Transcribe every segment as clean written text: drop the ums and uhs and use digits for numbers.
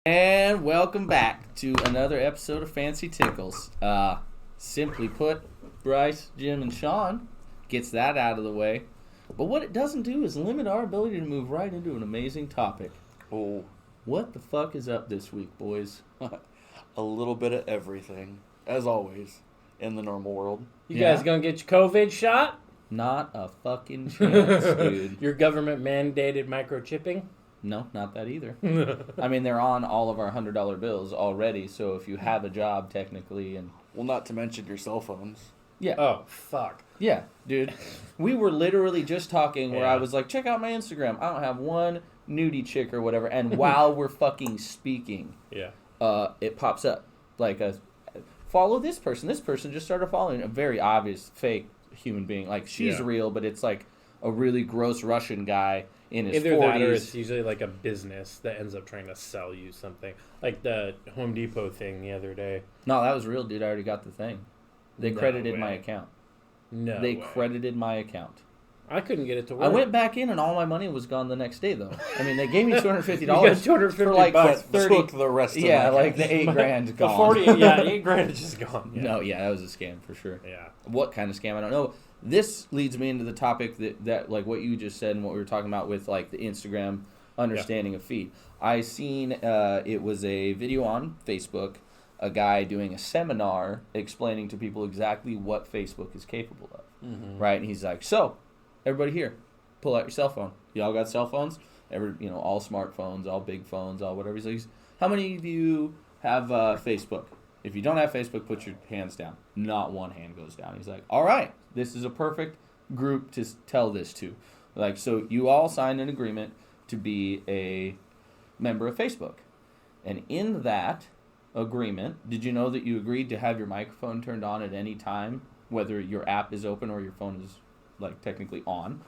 And welcome back to another episode of Fancy Tickles. Simply put, Bryce, Jim, and Sean gets that out of the way. But what it doesn't do is limit our ability to move right into an amazing topic. Oh, What the fuck is up this week, boys? a little bit of everything, as always, in the normal world. You guys gonna get your COVID shot? Not a fucking chance, dude. Your government mandated microchipping? No, not that either. I mean, they're on all of our $100 bills already, so if you have a job, technically, and... Well, not to mention your cell phones. Yeah. Oh, fuck. Yeah, dude. We were literally just talking where Yeah. I was like, check out my Instagram. I don't have one nudie chick or whatever. And while we're fucking speaking, Yeah. it pops up. Like, follow this person. This person just started following a very obvious fake human being. Like, she's Yeah. real, but it's like a really gross Russian guy in his Either 40s. that or it's usually like a business that ends up trying to sell you something. Like the Home Depot thing the other day. No, that was real, dude. I already got the thing. They No credited way. my account. No They way. credited my account. I couldn't get it to work. I went back in and all my money was gone the next day, though. I mean, they gave me $250 You got $250 for like bucks. 30. Took the rest of Yeah, my like cash. the 8 grand The gone. 40, yeah, 8 grand is just gone. Yeah. No, yeah, that was a scam for sure. Yeah. What kind of scam? I don't know. This leads me into the topic that like what you just said and what we were talking about with like the Instagram understanding of feed. I seen it was a video on Facebook, a guy doing a seminar explaining to people exactly what Facebook is capable of. Mm-hmm. Right? And he's like, so, everybody here, pull out your cell phone. Y'all got cell phones? All smartphones, all big phones, all whatever. He's like, how many of you have Facebook? If you don't have Facebook, put your hands down. Not one hand goes down. He's like, all right, this is a perfect group to tell this to. Like, so you all signed an agreement to be a member of Facebook. And in that agreement, did you know that you agreed to have your microphone turned on at any time, whether your app is open or your phone is, like, technically on?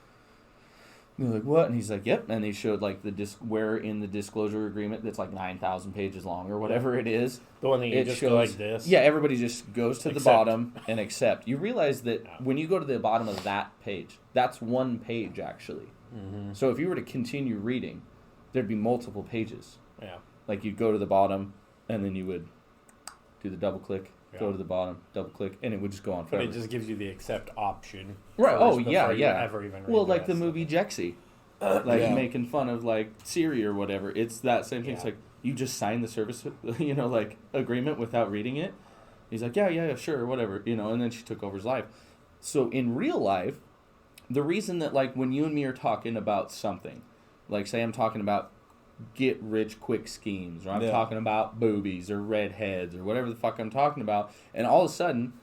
And they're like, what? And he's like, yep. And they showed, like, where in the disclosure agreement that's, like, 9,000 pages long or whatever it is. The one that you just go like this? Yeah, everybody just goes to the Accept. bottom and accept. You realize that when you go to the bottom of that page, that's one page, actually. Mm-hmm. So if you were to continue reading, there'd be multiple pages. Yeah. Like, you'd go to the bottom, and then you would do the double click, go Yeah. to the bottom, double click, and it would just go on But forever. it just gives you the accept option. Right. first Oh, yeah, before you yeah. ever even Well, read like the rest. movie Jexy. Like, Yeah. making fun of, like, Siri or whatever. It's that same thing. It's Yeah. like, you just signed the service, like, agreement without reading it. He's like, yeah, sure, whatever, and then she took over his life. So, in real life, the reason that, like, when you and me are talking about something, like, say I'm talking about get-rich-quick schemes, or I'm Yeah. talking about boobies or redheads or whatever the fuck I'm talking about, and all of a sudden,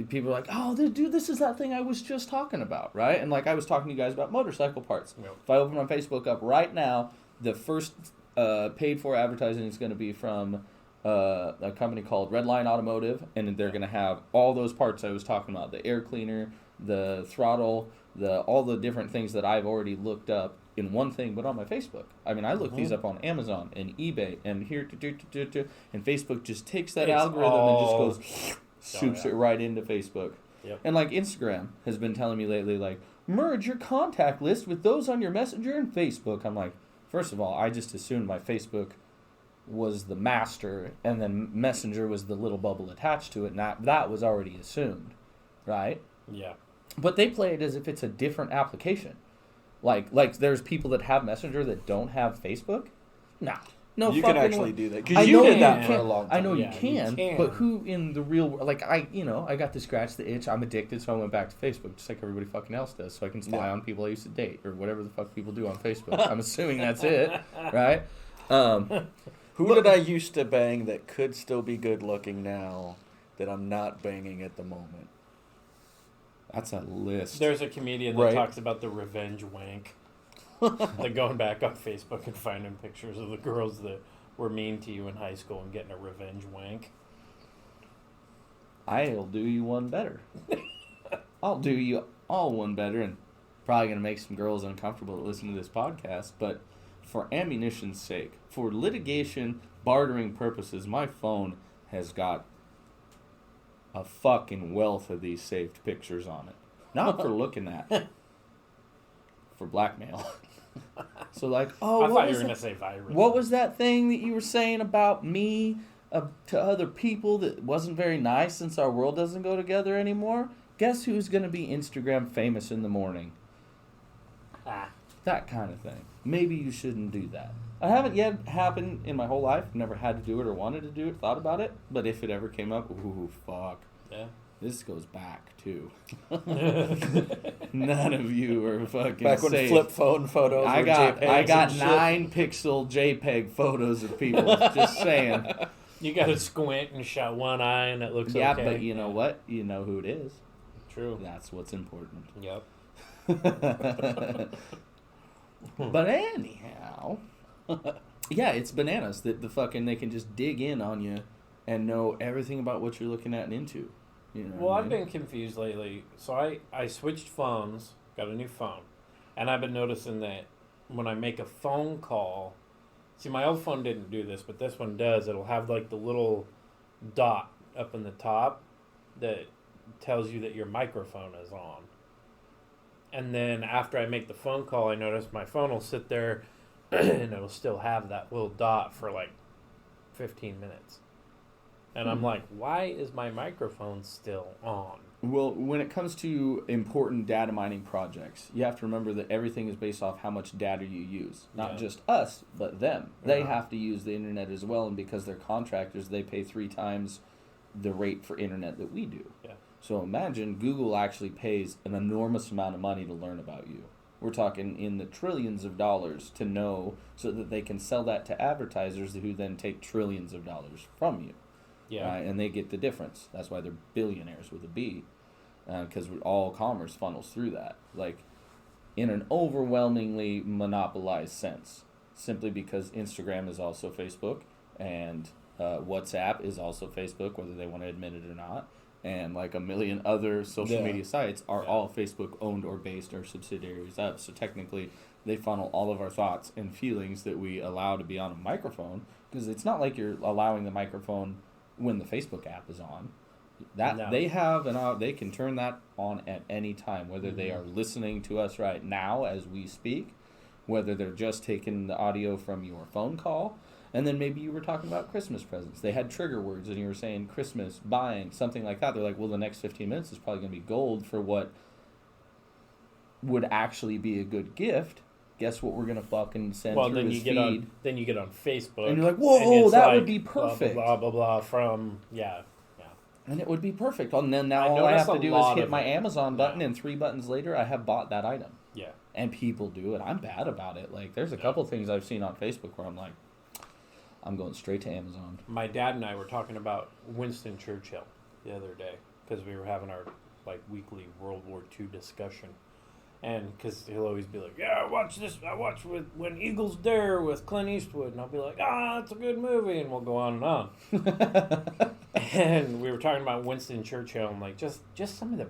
people are like, oh, dude, this is that thing I was just talking about, right? And, like, I was talking to you guys about motorcycle parts. Yep. If I open my Facebook up right now, the first paid-for advertising is going to be from a company called Redline Automotive, and they're going to have all those parts I was talking about, the air cleaner, the throttle, all the different things that I've already looked up in one thing, but on my Facebook. I mean, I look these up on Amazon and eBay and here, and Facebook just takes that It's algorithm all- and just goes, soups yeah. it right into Facebook. Yep. And like Instagram has been telling me lately, like, merge your contact list with those on your Messenger and Facebook. I'm like, first of all, I just assumed my Facebook was the master and then Messenger was the little bubble attached to it, and that was already assumed, right? Yeah. But they play it as if it's a different application. Like there's people that have Messenger that don't have Facebook? Nah. No, You fucking can actually way. do that. I Because you know did you that can. for a long time. I know Yeah, you can, can. but who in the real world, like I got to scratch the itch. I'm addicted, so I went back to Facebook, just like everybody fucking else does, so I can spy Yeah. on people I used to date or whatever the fuck people do on Facebook. I'm assuming that's it, right? Who did I used to bang that could still be good looking now that I'm not banging at the moment? That's a list. There's a comedian that Right. talks about the revenge wank. Like going back on Facebook and finding pictures of the girls that were mean to you in high school and getting a revenge wank. I'll do you one better. I'll do you all one better, and probably going to make some girls uncomfortable to listen to this podcast, but for ammunition's sake, for litigation, bartering purposes, my phone has got a fucking wealth of these saved pictures on it. Not for looking at, for blackmail. So like, I what thought you was were going that? to say virus. What was that thing that you were saying about me to other people that wasn't very nice since our world doesn't go together anymore? Guess who's going to be Instagram famous in the morning? That kind of thing. Maybe you shouldn't do that. I haven't yet happened in my whole life. Never had to do it or wanted to do it, thought about it. But if it ever came up, ooh, fuck. Yeah. This goes back, too. None of you are fucking Back when safe. flip phone photos I were got JPEGs and shit. 9-pixel JPEG photos of people. Just saying. You got to squint and shut one eye and it looks Yeah, okay. but you know what? You know who it is. True. That's what's important. Yep. But anyhow, yeah, it's bananas that they can just dig in on you and know everything about what you're looking at and into. You know Well, what I I've mean? been confused lately. So I switched phones, got a new phone, and I've been noticing that when I make a phone call, see, my old phone didn't do this, but this one does. It'll have like the little dot up in the top that tells you that your microphone is on. And then after I make the phone call, I notice my phone will sit there and it'll still have that little dot for like 15 minutes. And I'm like, why is my microphone still on? Well, when it comes to important data mining projects, you have to remember that everything is based off how much data you use. Not just us, but them. They have to use the internet as well, and because they're contractors, they pay 3 times the rate for internet that we do. Yeah. So imagine Google actually pays an enormous amount of money to learn about you. We're talking in the trillions of dollars to know so that they can sell that to advertisers who then take trillions of dollars from you. Yeah. And they get the difference. That's why they're billionaires with a B, because all commerce funnels through that. Like, in an overwhelmingly monopolized sense, simply because Instagram is also Facebook, and WhatsApp is also Facebook, whether they want to admit it or not, and like a million other social media sites are all Facebook owned or based or subsidiaries of. So technically, they funnel all of our thoughts and feelings that we allow to be on a microphone, because it's not like you're allowing the microphone when the Facebook app is on. They have they can turn that on at any time, whether they are listening to us right now as we speak, whether they're just taking the audio from your phone call, and then maybe you were talking about Christmas presents. They had trigger words and you were saying Christmas, buying, something like that. They're like, well, the next 15 minutes is probably going to be gold for what would actually be a good gift. Guess what we're going to fucking send through his feed. Then you get on Facebook. And you're like, whoa, that would be blah, perfect. Blah, blah, blah, from, And it would be perfect. And then now I all I have to notice a do is lot hit of my it. Amazon button, and 3 buttons later, I have bought that item. Yeah. And people do it. I'm bad about it. Like, there's a couple things I've seen on Facebook where I'm like, I'm going straight to Amazon. My dad and I were talking about Winston Churchill the other day because we were having our weekly World War II discussion. And because he'll always be like, yeah, I watched this. I watched When Eagles Dare with Clint Eastwood. And I'll be like, that's a good movie. And we'll go on and on. And we were talking about Winston Churchill and just some of the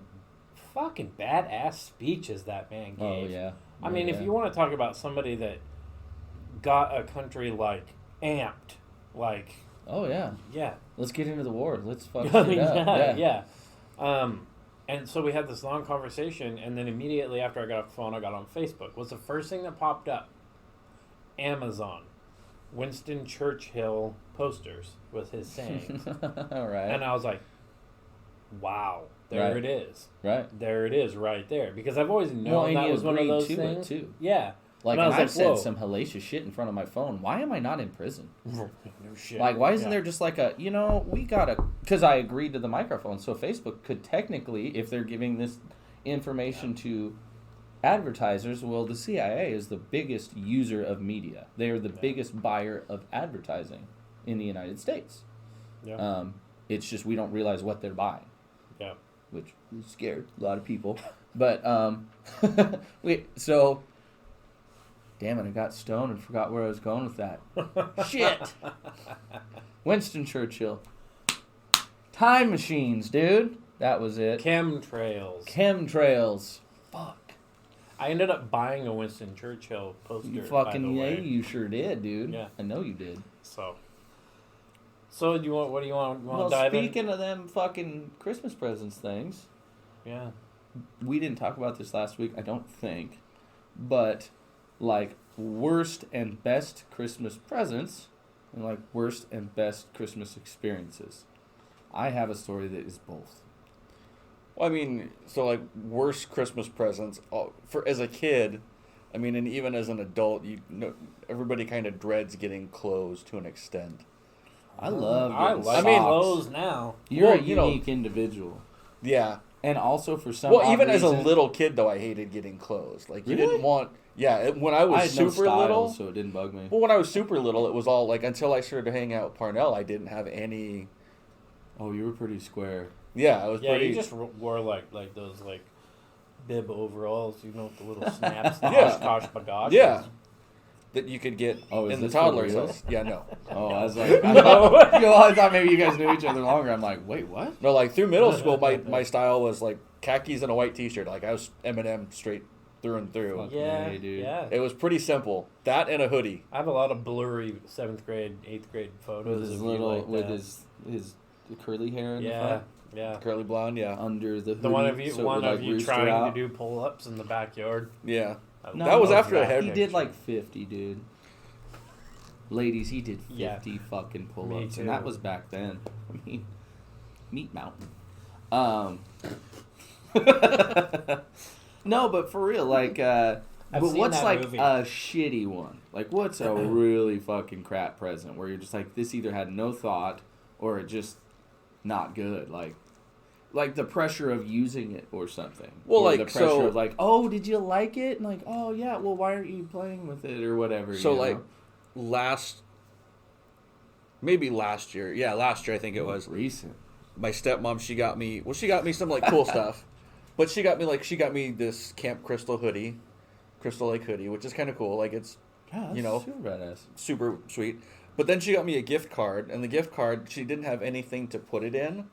fucking badass speeches that man gave. Oh, yeah. I mean, if you want to talk about somebody that got a country amped, oh, yeah. Yeah. Let's get into the war. Let's fuck it up. Yeah. And so we had this long conversation, and then immediately after I got off the phone, I got on Facebook. What's the first thing that popped up? Amazon. Winston Churchill posters with his sayings. All right. And I was like, wow, there it is. Right. There it is right there. Because I've always known that was one of those things. Too. Yeah. Like, and I've said some hellacious shit in front of my phone. Why am I not in prison? No shit. Like, why isn't there just we gotta... Because I agreed to the microphone, so Facebook could technically, if they're giving this information to advertisers, well, the CIA is the biggest user of media. They are the biggest buyer of advertising in the United States. Yeah. It's just we don't realize what they're buying. Yeah. Which scared a lot of people. But, so... Damn it, I got stoned and forgot where I was going with that. Shit! Winston Churchill. Time machines, dude. That was it. Chemtrails. Fuck. I ended up buying a Winston Churchill poster. You fucking, by the way. You sure did, dude. Yeah. I know you did. So what do you want? You want Well, to dive in? speaking of them fucking Christmas presents things, Yeah. we didn't talk about this last week, I don't think, but like worst and best Christmas presents and like worst and best Christmas experiences. I have a story that is both. Well, I mean, so like worst Christmas presents for as a kid. I mean, and even as an adult, you know, everybody kind of dreads getting clothes to an extent. I love getting like socks. clothes now. You're Well, a you know, unique individual. Yeah. And also for some Well, odd even as a reason- little kid, though, I hated getting clothes. Like, you Really? didn't want... Yeah, when I was I had no super style, little... so it didn't bug me. Well, when I was super little, it was all, like, until I started hanging out with Parnell, I didn't have any... Oh, you were pretty square. Yeah, I was Yeah, pretty... you just wore like those like bib overalls, you know, with the little snaps, the Yeah. Oshkosh bagosh. Yeah. That you could get Oh, is in the this for toddler's real? house. Yeah, no. Oh, I was like, I thought maybe you guys knew each other longer. I'm like, wait, what? No, like, through middle school, my style was, like, khakis and a white t-shirt. Like, I was M&M straight through and through. Fuck. Yeah, Hey, dude. yeah. It was pretty simple. That and a hoodie. I have a lot of blurry 7th grade, 8th grade photos. With his of you little, like with that. his curly hair in the Yeah, front, yeah. Curly blonde, yeah. under the hoodie. The one of you, so it one would, of like, you rooster trying out. to do pull-ups in the backyard. Yeah. No, That was no, after a that head He picture. did like 50, dude. Ladies, he did 50 Yeah. fucking pull-ups, Me and too. that was back then. I mean, Meat Mountain. No, but for real, like, I've but seen what's that like movie. a shitty one? Like, what's a really fucking crap present where you're just like, this either had no thought or it just not good? Like the pressure of using it or something. Well, or like, the pressure so- of like, oh, did you like it? And like, oh yeah, well, why aren't you playing with it or whatever? So, you like, know? maybe last year. Yeah, last year I think it was. Recent. My stepmom, she got me some, like, cool stuff. But she got me this Camp Crystal hoodie. Crystal Lake hoodie, which is kind of cool. Like, it's Yeah, that's You know. super badass. super sweet. But then she got me a gift card, and the gift card, she didn't have anything to put it in.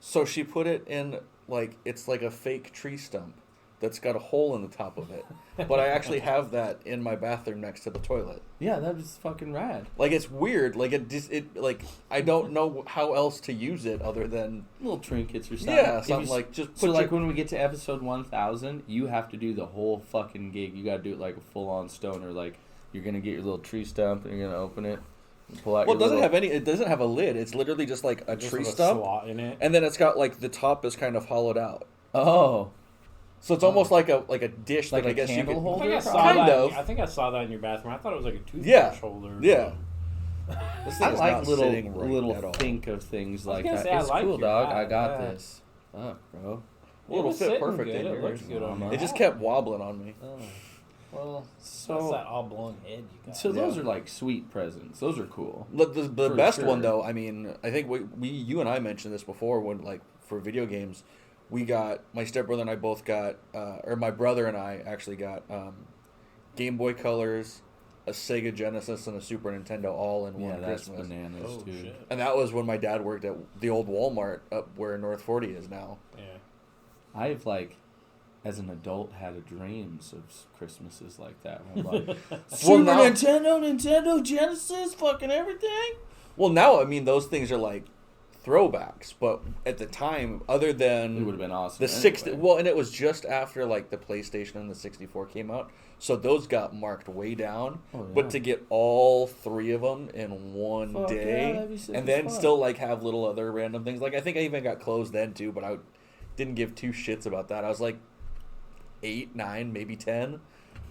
So she put it in, like, it's like a fake tree stump that's got a hole in the top of it. But I actually have that in my bathroom next to the toilet. Yeah, that was fucking rad. Like, it's weird. Like, like, I don't know how else to use it other than, Little trinkets or something. yeah, If something you- like, just put So, like, your, when we get to episode 1000, you have to do the whole fucking gig. You got to do it like a full-on stoner. Like, you're going to get your little tree stump, and you're going to open it, and pull out well, your it doesn't have a lid. It's literally just, like, a Just tree with a stump. slot in it. And then it's got, like, the top is kind of hollowed out. Oh. So it's almost like a dish Like that I a guess you candle could... holder? I think I saw Kind that. of. I think I saw that in your bathroom. I thought it was like a toothbrush Yeah. holder. Yeah. This thing I is like not sitting right little at all. think of things like gonna that. say, I It's like cool, your dog. hat, I got yeah. this. Fuck, bro. Well, It it'll was fit sitting perfect good. in It here. looks good on It there. It just kept wobbling on me. Oh. Well, So- that's that oblong head you got. So those Yeah. are like sweet presents. Those are cool. The For best sure. one though, I mean, I think you and I mentioned this before when, like, for video games, we got, my stepbrother and I both got, or my brother and I actually got Game Boy Colors, a Sega Genesis, and a Super Nintendo all in Yeah, one that's Christmas. bananas, Oh dude. shit. And that was when my dad worked at the old Walmart up where North 40 is now. Yeah. I've like, as an adult, had dreams of Christmases like that. Where I'm like, Super now- Nintendo Genesis, fucking everything. Well, now, I mean, those things are like throwbacks, but at the time, other It than would have been awesome. the 60, anyway. well, and it was just after, like, the PlayStation and the 64 came out, so those got marked way down. Oh, yeah. But to get all three of them in one Fuck yeah, day, that'd be sick and as then fuck. still, like, have little other random things. Like, I think I even got clothes then, too, but I didn't give two shits about that. I was, like, 8, 9, maybe 10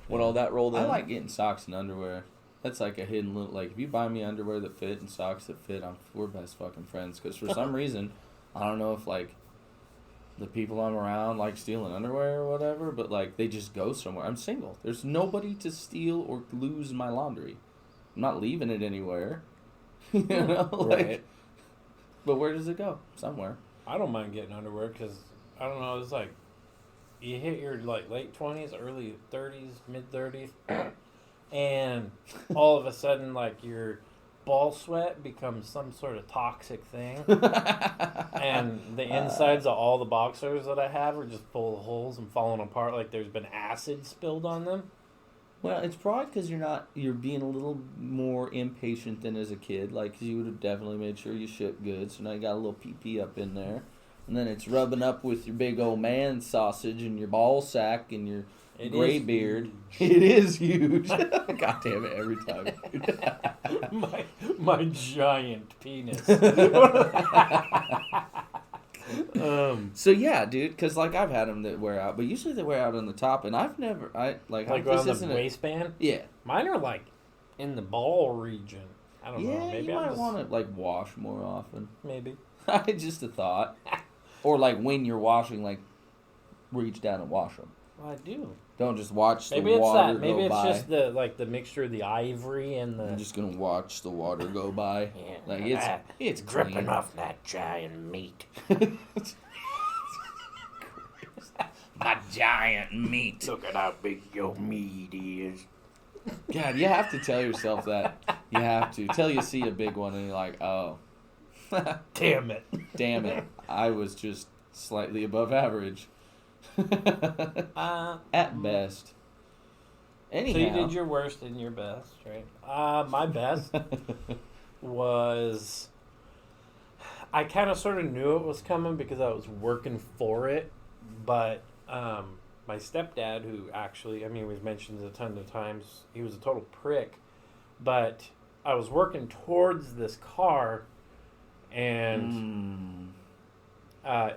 when all that rolled in. I like getting socks and underwear. That's like a hidden little, like, if you buy me underwear that fit and socks that fit, we're best fucking friends. Because for some reason, I don't know if, like, the people I'm around like stealing underwear or whatever, but, like, they just go somewhere. I'm single. There's nobody to steal or lose my laundry. I'm not leaving it anywhere. You know? Like, Right. but where does it go? Somewhere. I don't mind getting underwear because I don't know. It's like you hit your like late 20s, early 30s, mid 30s, and all of a sudden, like your ball sweat becomes some sort of toxic thing, and the insides of all the boxers that I have are just full of holes and falling apart. Like there's been acid spilled on them. Well, it's probably because you're being a little more impatient than as a kid. Like, 'cause you would have definitely made sure you shit good, so now you got a little pee up in there. And then it's rubbing up with your big old man sausage and your ball sack and your gray beard. It is huge. God damn it, every time. my giant penis. So yeah, dude, because like I've had them that wear out, but usually they wear out on the top, and I've never, like this on the isn't waistband. Yeah, Mine are like in the ball region. I don't know. Maybe you I might want to like wash more often. Maybe. Just a thought, or like when you're washing, like reach down and wash them. Well, I do. Don't just watch Maybe the it's water that. Maybe go it's by. just the mixture of the ivory and the. I'm just gonna watch the water go by. Yeah. Like it's dripping clean. off that giant meat. My giant meat. Look at how big your meat is. God, you have to tell yourself that. You have to. Till you see a big one and you're like, oh. Damn it. Damn it. I was just slightly above average. At best. Anyhow. So you did your worst and your best, right? My best was... I kind of sort of knew it was coming because I was working for it, but my stepdad, who actually, I mean, we've mentioned it a ton of times, he was a total prick, but I was working towards this car, and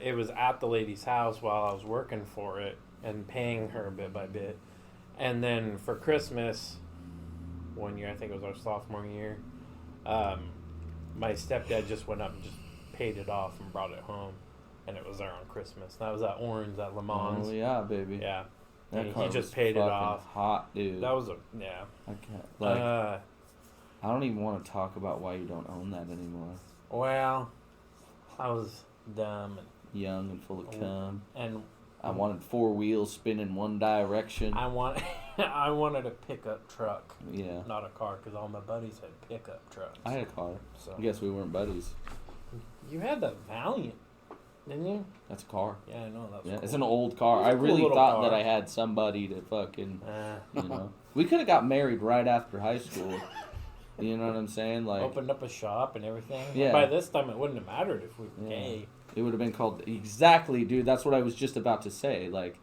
it was at the lady's house while I was working for it and paying her bit by bit. And then for Christmas, one year, I think it was our sophomore year, my stepdad just went up and just paid it off and brought it home. And it was there on Christmas. That was that orange, that Le Mans. Oh, yeah, baby. Yeah. That car he just was paid it fucking off. Hot, dude. That was yeah. I can't. I don't even want to talk about why you don't own that anymore. Well, I was dumb Young and full of cum. and I wanted 4 wheels spinning one direction. I wanted a pickup truck. Yeah. Not a car, because all my buddies had pickup trucks. I had a car. So I guess we weren't buddies. you had the Valiant, didn't you? That's a car. Yeah, I know that was Yeah, cool. it's an old car. It's a I cool really little thought car. that I had somebody to fucking, you you know. We could have got married right after high school. You know what I'm saying? Like, opened up a shop and everything. Yeah. By this time, it wouldn't have mattered if we were Yeah. gay. it would have been called exactly, dude. That's what I was just about to say. Like,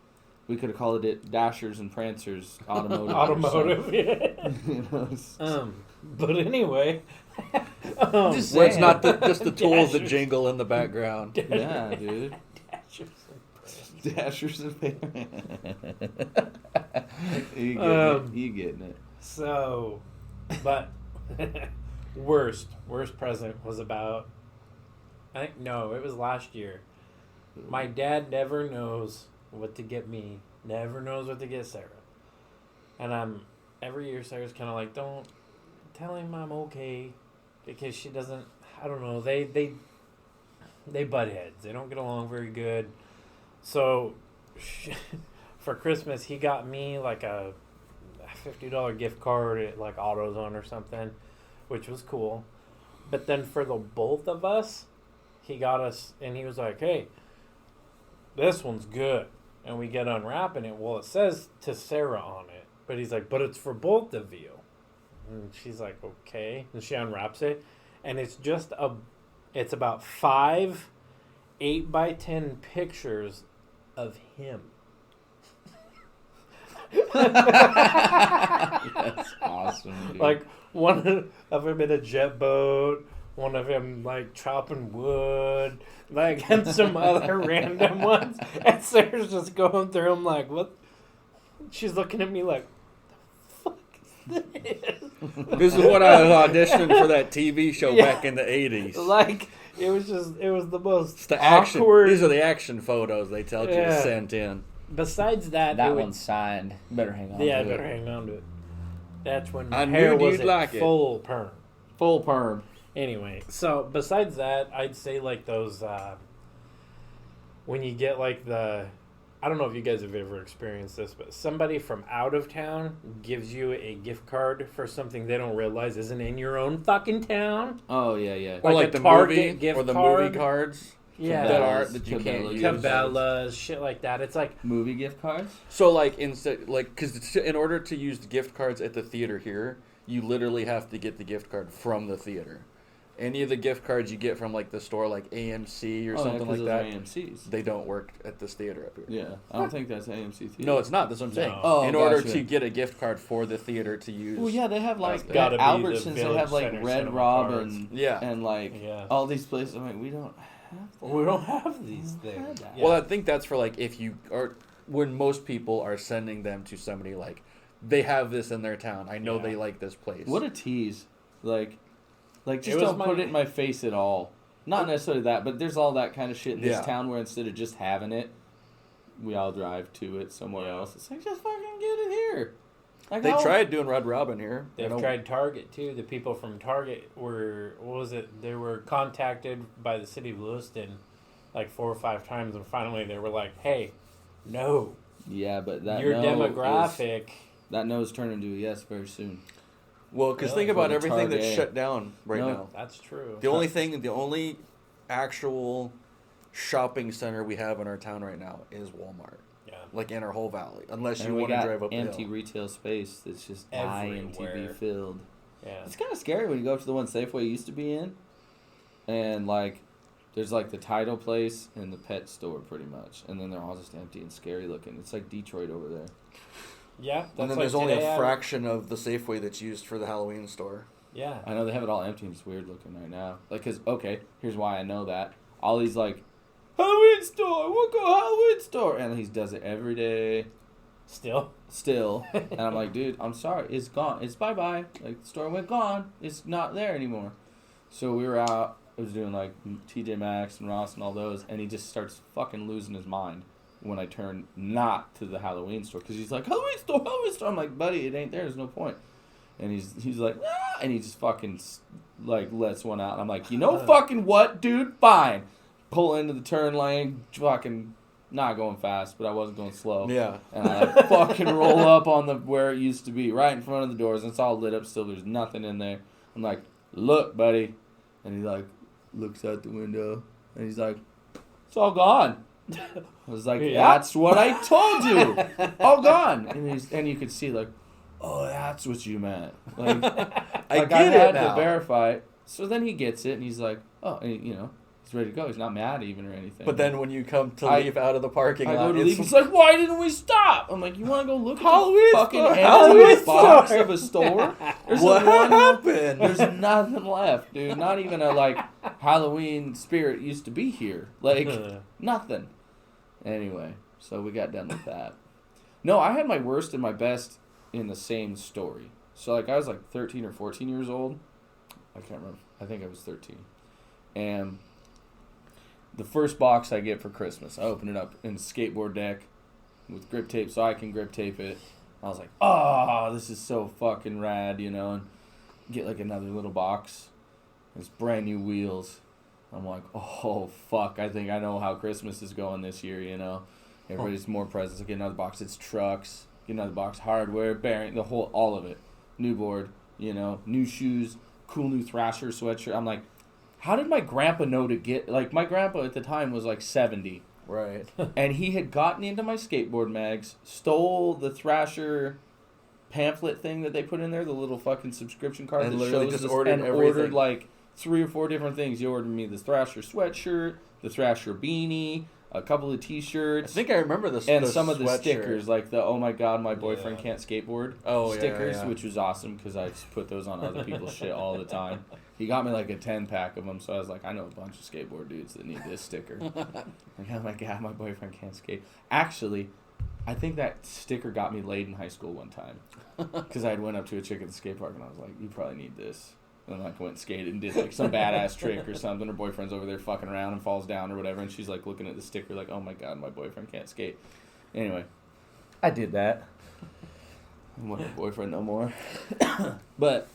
we could have called it Dashers and Prancers Automotive. Automotive, yeah. You know, But anyway, Just Where it's saying. not just the tools that Dashers. jingle in the background. yeah, dude. Dashers and Prancers. Dashers and you getting it? So, but worst present was about. I think no, it was last year. My dad never knows what to get me. Never knows what to get Sarah. And every year Sarah's kind of like, don't tell him I'm okay, because she doesn't. I don't know. They butt heads. They don't get along very good. So, for Christmas, he got me like a $50 gift card at like AutoZone or something, which was cool. But then for the both of us, he got us, and he was like, hey, this one's good. And we get unwrapping it. Well, it says to Sarah on it, but he's like, but it's for both of you. And she's like, okay. And she unwraps it, and it's just it's about 5 8x10 pictures of him. That's awesome, dude. Like one of him in a jet boat, one of him like chopping wood, like, and some other random ones. And Sarah's just going through them like, what? She's looking at me like, the fuck is this? This is what I auditioned for that TV show Yeah. back in the 80s. Like, it was the most It's the action. awkward. These are the action photos they tell you Yeah. to send in. Besides that, that it would- one's signed. Better hang on. yeah, to better it. hang on to it. That's when my I hair knew was you'd at like it. full perm. Full perm. Anyway, so besides that, I'd say like those when you get like I don't know if you guys have ever experienced this, but somebody from out of town gives you a gift card for something they don't realize isn't in your own fucking town. Oh yeah, yeah. Or Like like a the Target movie gift or the card. movie cards Yeah, that aren't that you can't Cabela's. use. Cabela's, shit like that. It's like Movie gift cards. So like because in order to use the gift cards at the theater here, you literally have to get the gift card from the theater. Any of the gift cards you get from like the store, like AMC or something like that, AMC's. they don't work at this theater up here. Yeah, I don't think that's AMC theater. No, it's not. That's what I'm saying. No. Oh, in order gotcha. to get a gift card for the theater to use. Well, yeah, they have like It's gotta at be the Albertsons. They Village have like Center Red cinema Robin, Yeah. and like Yeah. all these places. I'm like, we don't have that. We don't have these things. Yeah. Well, I think that's for like if you are when most people are sending them to somebody like they have this in their town. I know Yeah. they like this place. What a tease! Like just It was don't my- put it in my face at all. Not necessarily that, but there's all that kind of shit in this Yeah. town where instead of just having it, we all drive to it somewhere Yeah. else. It's like just fucking get it here. Like They how- tried doing Red Robin here. They've tried Target too. The people from Target were, what was it? They were contacted by the city of Lewiston like 4 or 5 times, and finally they were like, "Hey, no, Yeah, but that your no demographic." that no's turn into a yes very soon. Well, because Really? think about For the everything that's Target. shut down right No. now. That's true. The only actual shopping center we have in our town right now is Walmart. Yeah. Like in our whole valley, unless And you we want to got drive up the empty hill. retail space that's just dying to be Everywhere. filled. Yeah. It's kind of scary when you go up to the one Safeway used to be in, and like there's like the title place and the pet store pretty much, and then they're all just empty and scary looking. It's like Detroit over there. Yeah. That's And then like there's only today a I- fraction of the Safeway that's used for the Halloween store. Yeah. I know they have it all empty and it's weird looking right now. Like, cause okay, here's why I know that. All these like Halloween store, we'll go Halloween store, and he does it every day. Still, and I'm like, dude, I'm sorry, it's gone. It's bye bye. Like the store went gone. It's not there anymore. So we were out. I was doing like TJ Maxx and Ross and all those, and he just starts fucking losing his mind when I turn not to the Halloween store because he's like Halloween store, Halloween store. I'm like, buddy, it ain't there. There's no point. And he's like, ah! And he just fucking like lets one out. And I'm like, you know, fucking what, dude? Fine. Pull into the turn lane, fucking. Not going fast, but I wasn't going slow. Yeah. And I like fucking roll up on the where it used to be, right in front of the doors, and it's all lit up still. There's nothing in there. I'm like, look, buddy. And he like looks out the window and he's like, it's all gone. I was like, Yeah. that's what I told you. All gone. And you could see like, oh, that's what you meant. Like I like, get had it now. to verify it. So then he gets it and he's like, oh, and he's ready to go. He's not mad even or anything. But then when you come to I- leave out of the parking I lot, go to leave. He's like, "Why didn't we stop?" I'm like, "You want to go look at Halloween the fucking store, empty Halloween box store." of a store? There's what one. happened? There's nothing left, dude. Not even a like Halloween spirit used to be here. Like nothing. Anyway, so we got done with that. No, I had my worst and my best in the same story. So like I was like 13 or 14 years old. I can't remember. I think I was 13. And the first box I get for Christmas, I open it up in a skateboard deck with grip tape so I can grip tape it. I was like, oh, this is so fucking rad, and get like another little box. It's brand new wheels. I'm like, oh, fuck, I think I know how Christmas is going this year, Everybody's more presents. I get another box, it's trucks. Get another box, hardware, bearing, all of it. New board, new shoes, cool new Thrasher sweatshirt. I'm like, how did my grandpa know to get, like, my grandpa at the time was like 70. Right. And he had gotten into my skateboard mags, stole the Thrasher pamphlet thing that they put in there, the little fucking subscription card And that literally shows just this, ordered and everything. ordered like 3 or 4 different things. He ordered me the Thrasher sweatshirt, the Thrasher beanie, a couple of I t-shirts, think I remember this. and the some of the sweatshirt. stickers, like the "Oh my God, my boyfriend Yeah. can't skateboard" Oh, yeah, stickers, yeah. which was awesome because I just put those on other people's shit all the time. He got me like a 10-pack of them, so I was like, I know a bunch of skateboard dudes that need this sticker. Like, oh my God, my boyfriend can't skate. Actually, I think that sticker got me laid in high school one time because I had went up to a chick at the skate park and I was like, you probably need this. And like went and skated and did like some badass trick or something. Her boyfriend's over there fucking around and falls down or whatever, and she's like looking at the sticker like, oh my God, my boyfriend can't skate. Anyway, I did that. I want a boyfriend no more. But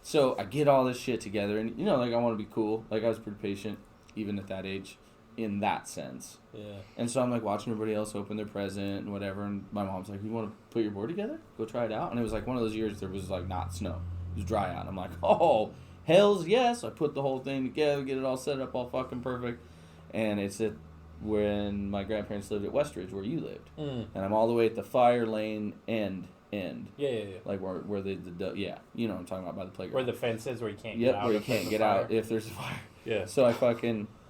so I get all this shit together, and like I want to be cool. Like I was pretty patient even at that age, in that sense. Yeah. And so I'm like watching everybody else open their present and whatever, and my mom's like, you want to put your board together? Go try it out. And it was like one of those years there was like not snow. It was dry out. I'm like, oh, hells yes. I put the whole thing together, get it all set up all fucking perfect. And it's at when my grandparents lived at Westridge where you lived. Mm. And I'm all the way at the fire lane end end. Yeah. Like where yeah, you know what I'm talking about, by the playground. Where the fence is, where you can't get Yep, out. where you can't get out if there's a fire. Yeah. So I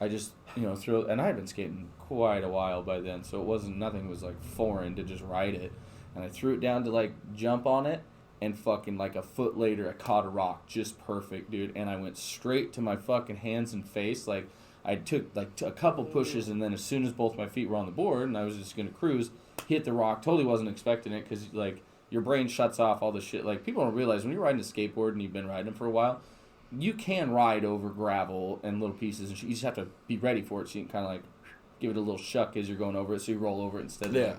just, threw it, and I had been skating quite a while by then, so nothing was like foreign to just ride it. And I threw it down to like jump on it, and fucking like a foot later I caught a rock just perfect, dude. And I went straight to my fucking hands and face. Like I took like a couple pushes, and then as soon as both my feet were on the board and I was just gonna cruise, hit the rock. Totally wasn't expecting it, because like your brain shuts off all the shit. Like people don't realize when you're riding a skateboard and you've been riding it for a while, you can ride over gravel and little pieces, and you just have to be ready for it. So you can kind of like give it a little shuck as you're going over it, so you roll over it instead of Yeah.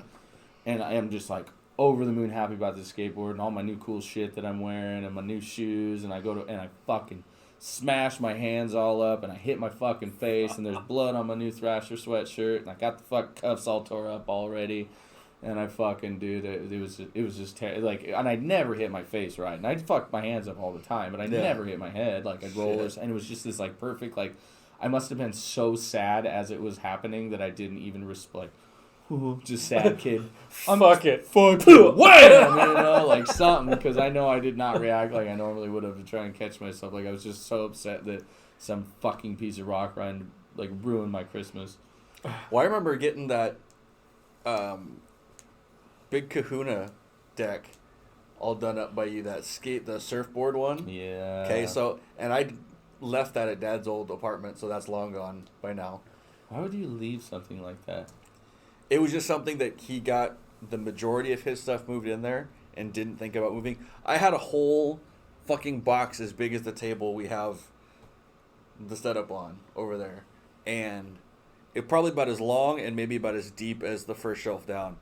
And I am just like over the moon happy about this skateboard and all my new cool shit that I'm wearing and my new shoes, and I fucking smash my hands all up, and I hit my fucking face, and there's blood on my new Thrasher sweatshirt, and I got the fucking cuffs all tore up already. And I fucking, dude, it was just like, and I'd never hit my face right, and I'd fuck my hands up all the time, but I never hit my head. Like I'd roll, and it was just this like perfect, like I must have been so sad as it was happening that I didn't even like, just sad kid. Fuck it, wham, like something, because I know I did not react like I normally would have to try and catch myself. Like I was just so upset that some fucking piece of rock like ruined my Christmas. Well, I remember getting that. Big Kahuna deck all done up by you, the surfboard one. Yeah. Okay, so, and I left that at Dad's old apartment, so that's long gone by now. Why would you leave something like that? It was just something that he got the majority of his stuff moved in there and didn't think about moving. I had a whole fucking box as big as the table we have the setup on over there. And it probably about as long and maybe about as deep as the first shelf down,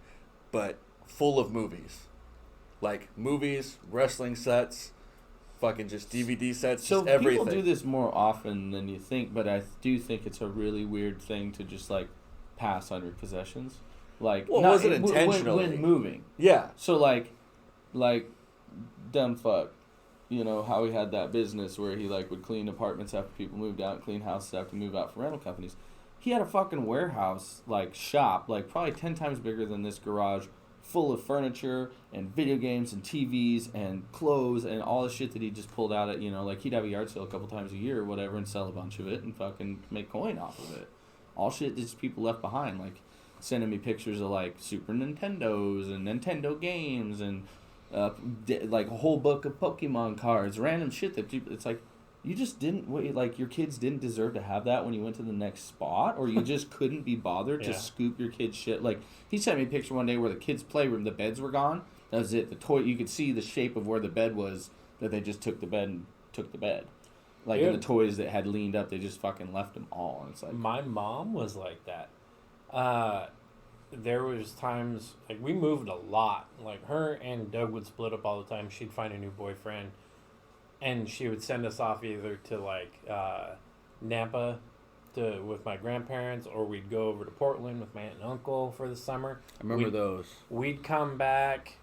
but full of movies. Like movies, wrestling sets, fucking just DVD sets, so just everything. People do this more often than you think, but I do think it's a really weird thing to just like pass on your possessions. Like, well, was it intentionally? When moving. Yeah. So like dumb fuck, how he had that business where he like would clean apartments after people moved out, and clean houses after move out for rental companies. He had a fucking warehouse, like shop, like probably 10 times bigger than this garage, full of furniture and video games and TVs and clothes and all the shit that he just pulled out at, like he'd have a yard sale a couple times a year or whatever and sell a bunch of it and fucking make coin off of it. All shit that just people left behind, like sending me pictures of like Super Nintendos and Nintendo games and like a whole book of Pokemon cards, random shit that people, it's like, you just didn't, like, your kids didn't deserve to have that when you went to the next spot, or you just couldn't be bothered to scoop your kid's shit. Like, he sent me a picture one day where the kids' playroom, the beds were gone. That was it. The toy, you could see the shape of where the bed was, that they just took the bed and took the bed. Like, and the toys that had leaned up, they just fucking left them all. And it's like, my mom was like that. There was times, like, we moved a lot. Like, her and Doug would split up all the time. She'd find a new boyfriend. And she would send us off either to, like, Napa with my grandparents, or we'd go over to Portland with my aunt and uncle for the summer. I remember those. We'd come back,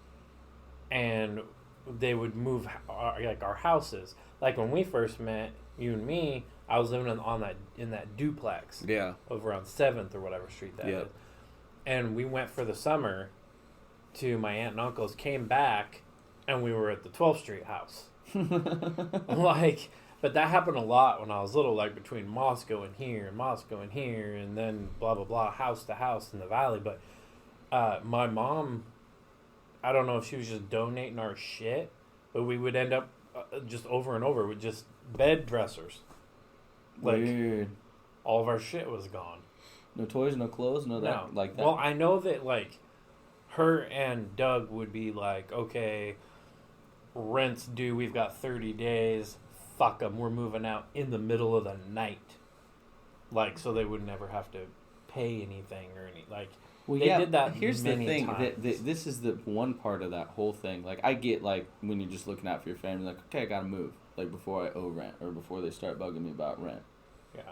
and they would move, our houses. Like, when we first met, you and me, I was living in that duplex. Yeah. Over on 7th or whatever street that is. And we went for the summer to my aunt and uncle's, came back, and we were at the 12th Street house. Like, but that happened a lot when I was little, like between Moscow and here, and then blah blah blah, house to house in the valley. But my mom, I don't know if she was just donating our shit, but we would end up just over and over with just bed dressers. Like, weird. All of our shit was gone. No toys, no clothes, no that, like that. Well, I know that, like, her and Doug would be like, okay, rent's due, we've got 30 days, fuck them, we're moving out in the middle of the night. Like, so they would never have to pay anything or any, like, well, they did that. Here's many the thing, times. this is the one part of that whole thing. Like, I get, like, when you're just looking out for your family, like, okay, I gotta move, like, before I owe rent, or before they start bugging me about rent. Yeah.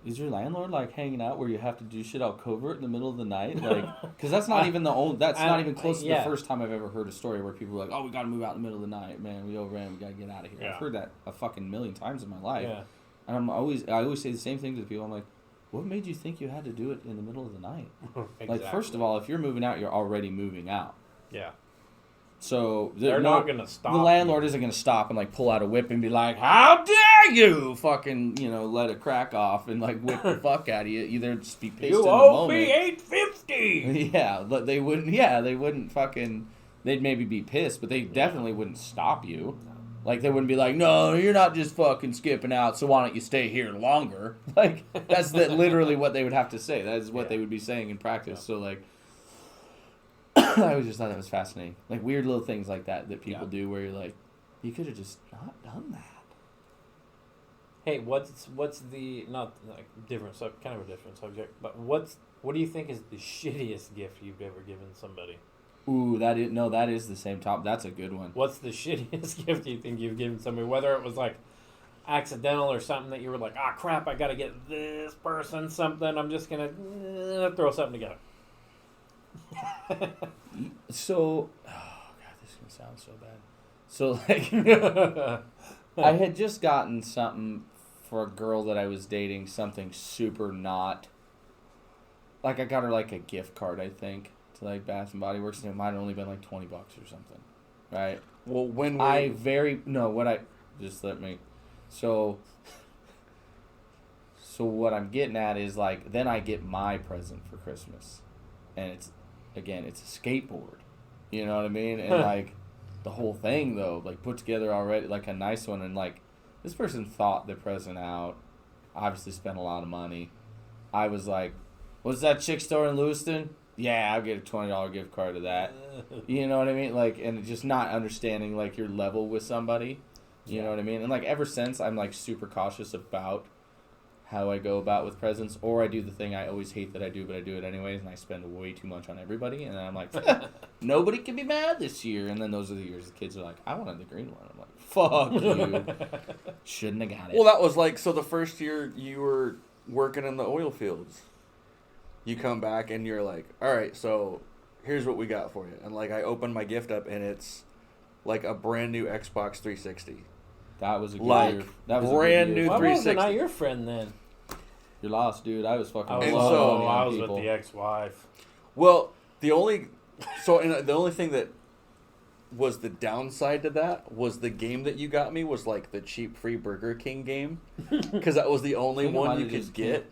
Is your landlord, like, hanging out where you have to do shit all covert in the middle of the night? Like, because that's not even the old, that's not even close to the first time I've ever heard a story where people are like, oh, we gotta move out in the middle of the night, man, we owe rent, we gotta get out of here. Yeah. I've heard that a fucking million times in my life. Yeah. And I always say the same thing to people. I'm like, what made you think you had to do it in the middle of the night? Exactly. Like, first of all, if you're moving out, you're already moving out. Yeah. So they're not going to stop. The landlord isn't going to stop and like pull out a whip and be like, "How dare you!" Fucking, let a crack off and like whip the fuck out of you. Either just be pissed in the moment. You owe me $8.50. Yeah, but they wouldn't. Yeah, they wouldn't fucking. They'd maybe be pissed, but they definitely wouldn't stop you. Like, they wouldn't be like, "No, you're not just fucking skipping out, so why don't you stay here longer?" Like, that's literally what they would have to say. That is what they would be saying in practice. So, like, I always just thought that was fascinating. Like, weird little things like that people do where you're like, you could have just not done that. Hey, what's the, not like different, kind of a different subject, but what do you think is the shittiest gift you've ever given somebody? Ooh, that is the same top. That's a good one. What's the shittiest gift you think you've given somebody? Whether it was like accidental or something that you were like, crap, I gotta get this person something. I'm just gonna throw something together. So, oh god, this is gonna sound so bad. So like, I had just gotten something for a girl that I was dating, something super not. Like, I got her like a gift card, I think, to like Bath and Body Works, and it might have only been like $20 or something, right? Well, So what I'm getting at is like, then I get my present for Christmas, and it's a skateboard, you know what I mean? And like, the whole thing though, like put together already, like a nice one, and like this person thought the present out, obviously spent a lot of money. I was like, "What's that chick store in Lewiston? Yeah, I'll get a $20 gift card to that." You know what I mean? Like, and just not understanding like your level with somebody. You know what I mean? And like, ever since, I'm like super cautious about how I go about with presents, or I do the thing I always hate that I do, but I do it anyways, and I spend way too much on everybody, and then I'm like, nobody can be mad this year. And then those are the years the kids are like, "I wanted the green one." I'm like, "Fuck you. Shouldn't have got it." Well, that was like, so the first year you were working in the oil fields, you come back and you're like, "All right, so here's what we got for you." And like, I open my gift up and it's like a brand new Xbox 360. That was a good like, year. That was brand a good new year. Why 360. wasn't I your friend then? You're lost, dude. I was fucking. I was, And blowing so- money on I was people. with the ex-wife. Well, the only thing that was the downside to that was the game that you got me was like the cheap free Burger King game, because that was the only one you could get.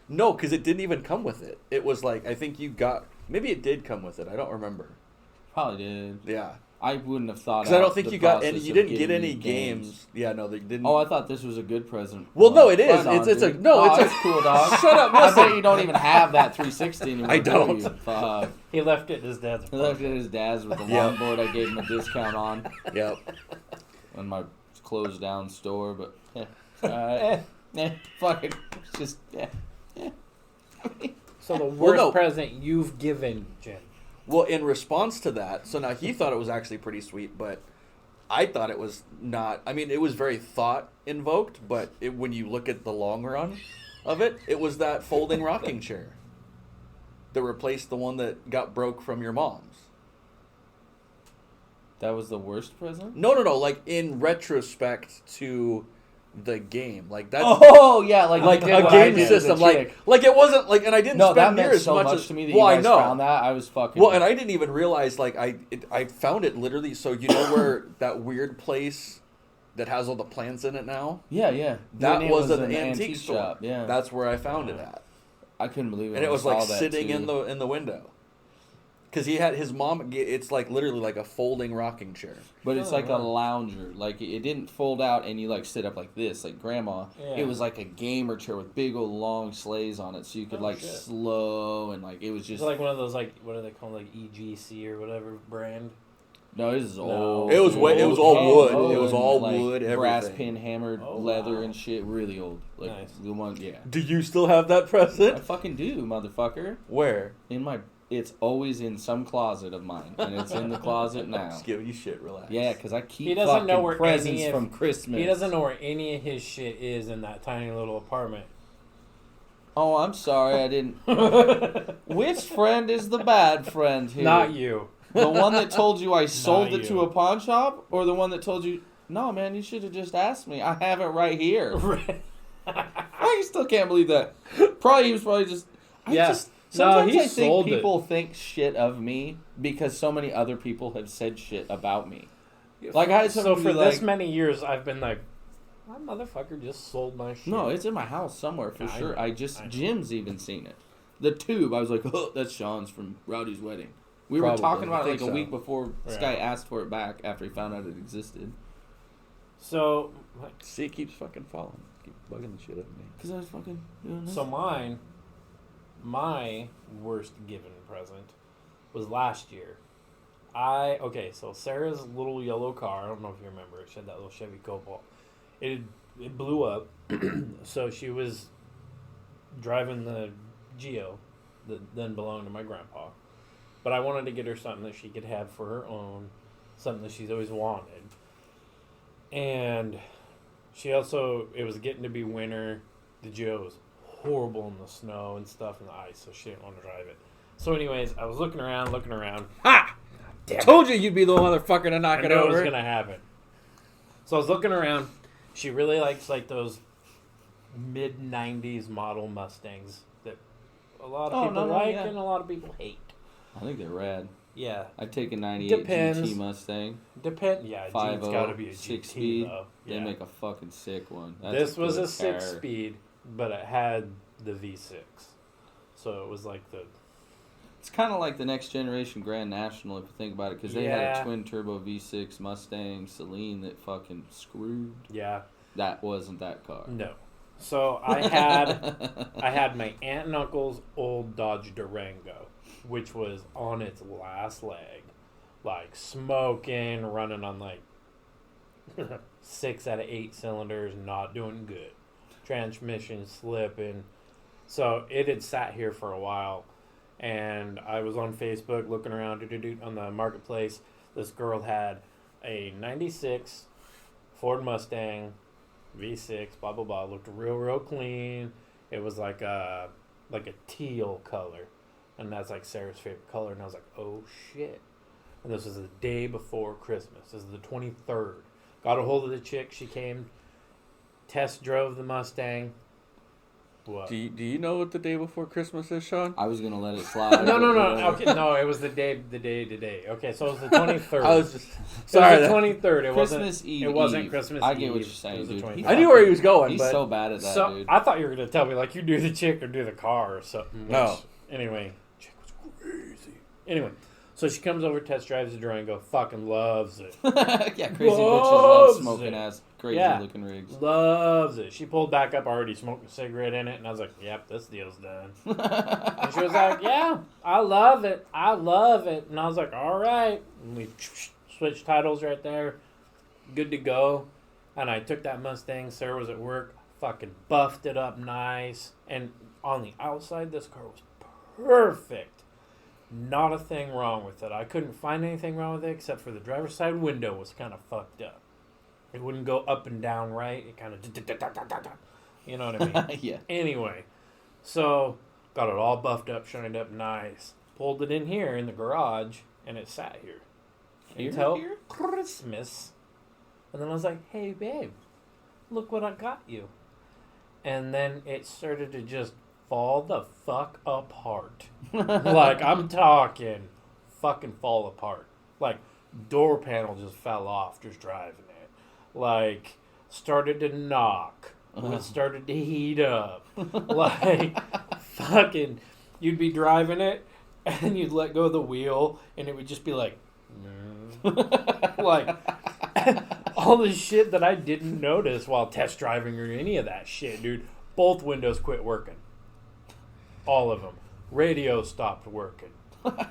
No, because it didn't even come with it. It was like, I think you got, maybe it did come with it. I don't remember. Probably did. Yeah. I wouldn't have thought. Because I don't think the you got any. process You of didn't get getting any me games. Yeah, no, they didn't. Oh, I thought this was a good present. Well, no, it is. Right on, It's a dude. no. It's It's cool, dog. Shut up! I Listen. bet you don't even have that 360 anymore. I do don't. you? Fuck. He left it in his dad's He left it at his dad's with the Yep. longboard I gave him a discount on, Yep. on my closed down store. But alright, fuck it. It's just So the worst no. present you've given, Jen. Well, in response to that, so now he thought it was actually pretty sweet, but I thought it was not. I mean, it was very thought invoked, but when you look at the long run of it, it was that folding rocking chair that replaced the one that got broke from your mom's. that was the worst present. No. Like, in retrospect to the game, like that. Oh yeah, like A game system, like it wasn't like, and I didn't no, that spend near meant as so much much as to me that well, you I guys know. found that. I was fucking. Well, and I didn't even realize, like, I found it literally. So you know where that weird place that has all the plants in it now? yeah. That Your name was an antique store. shop. Yeah, That's where I found it at, I couldn't believe it. and it when was I like saw that, sitting too. in the window. Because he had his mom. It's like literally like a folding rocking chair. But it's Oh, like a wow. lounger. Like, it didn't fold out and you like sit up like this, like grandma. Yeah. It was like a gamer chair with big old long sleighs on it, so you could Oh, like shit. slow and like it was It's just like one of those, like, what are they called, like EGC or whatever brand? no. This is No. old. It was dude. it was all Hand wood. wood, It was all like, wood. brass Everything. pin hammered Oh, leather wow. and shit. Really old. Like Nice. the one, yeah. Do you still have that I present? fucking do, motherfucker. Where? In my, it's always in some closet of mine, and it's in the closet now. Just giving you shit. Relax. Yeah, because I keep He doesn't fucking know where presents any of- from Christmas. He doesn't know where any of his shit is in that tiny little apartment. Oh, I'm sorry, I didn't. Which friend is the bad friend here? Not you. The one that told you I sold it to you. a pawn shop, or the one that told you, no, man, you should have just asked me. I have it right here. I still can't believe that. He was probably just. Sometimes he I think sold people think shit of me because so many other people have said shit about me. Like I had So somebody for like, this many years, I've been like, that motherfucker just sold my shit. no, it's in my house somewhere for I sure. know, I just I know. Jim's even seen it. The tube, I was like, oh, that's Sean's from Rowdy's wedding. We Probably, were talking I about it like think a so. week before this Yeah. guy asked for it back after he found out it existed. So, See, it keeps fucking falling. Keep bugging the shit out of me. Because I was fucking doing this. so my worst given present was last year. So Sarah's little yellow car, I don't know if you remember it, she had that little Chevy Cobalt. It blew up, so she was driving the Geo that then belonged to my grandpa. But I wanted to get her something that she could have for her own, something that she's always wanted. And she also, it was getting to be winter. The Geo was horrible in the snow and stuff and the ice, so she didn't want to drive it. So anyways, I was looking around. Ha! Damn Told you you'd be the motherfucker to knock I it knew it was over. going to happen. So I was looking around. She really likes like those mid-90s model Mustangs that a lot of people like and a lot of people hate. I think they're rad. Yeah. I'd take a 98 Depends. GT Mustang. Yeah, it's got to 5.0, be a 6 GT, speed. though. They Yeah. make a fucking sick one. This was good a 6 car. speed, but it had the V6. So it was like the... It's kind of like the next generation Grand National if you think about it, because they had Yeah. a twin turbo V6 Mustang Celine that fucking screwed. Yeah. That wasn't that car. No. So I had my aunt and uncle's old Dodge Durango, which was on its last leg, like smoking, running on like 6 out of 8 cylinders, not doing good, transmission slipping. So it had sat here for a while, and I was on Facebook looking around on the marketplace. This girl had a '96 Ford Mustang V6, blah blah blah. Looked real clean. It was like a teal color, and that's like Sarah's favorite color. And I was like, oh shit! And this was the day before Christmas. This is the 23rd. Got a hold of the chick. She came, test drove the Mustang. What? Do you know what the day before Christmas is, Sean? I was gonna let it slide. No. but whatever. Okay, no, it was the day today. Okay, so it was the 23rd. I was just It sorry. was the 23rd. It Christmas wasn't. Eve. It wasn't Eve. Christmas I Eve. get what you're It saying, was the dude. 23rd. I knew where he was going, He's but so bad at that, So dude. I thought you were gonna tell me like you do the chick or do the car or something. Which, No. Anyway, chick was crazy. Anyway, so she comes over, test drives the Durango, fucking loves it. Yeah, crazy bitches love Loves smoking it. ass, crazy Yeah. looking rigs. Loves it. She pulled back up, already smoked a cigarette in it, and I was like, "Yep, this deal's done." And she was like, "Yeah, I love it. And I was like, "All right." And we switched titles right there, good to go. And I took that Mustang. Sarah was at work, fucking buffed it up nice, and on the outside, this car was perfect. Not a thing wrong with it. I couldn't find anything wrong with it except for the driver's side window was kind of fucked up. It wouldn't go up and down right. It kind of, you know what I mean? Yeah. Anyway, so got it all buffed up, shined up nice. Pulled it in here in the garage, and it sat here until Christmas. And then I was like, "Hey, babe, look what I got you." And then it started to just fall the fuck apart. Like, I'm talking fucking fall apart. Like, door panel just fell off just driving it. Like, started to knock. It started to heat up. Like, fucking, you'd be driving it, and you'd let go of the wheel, and it would just be like, like, all the shit that I didn't notice while test driving or any of that shit, dude. Both windows quit working. All of them. Radio stopped working.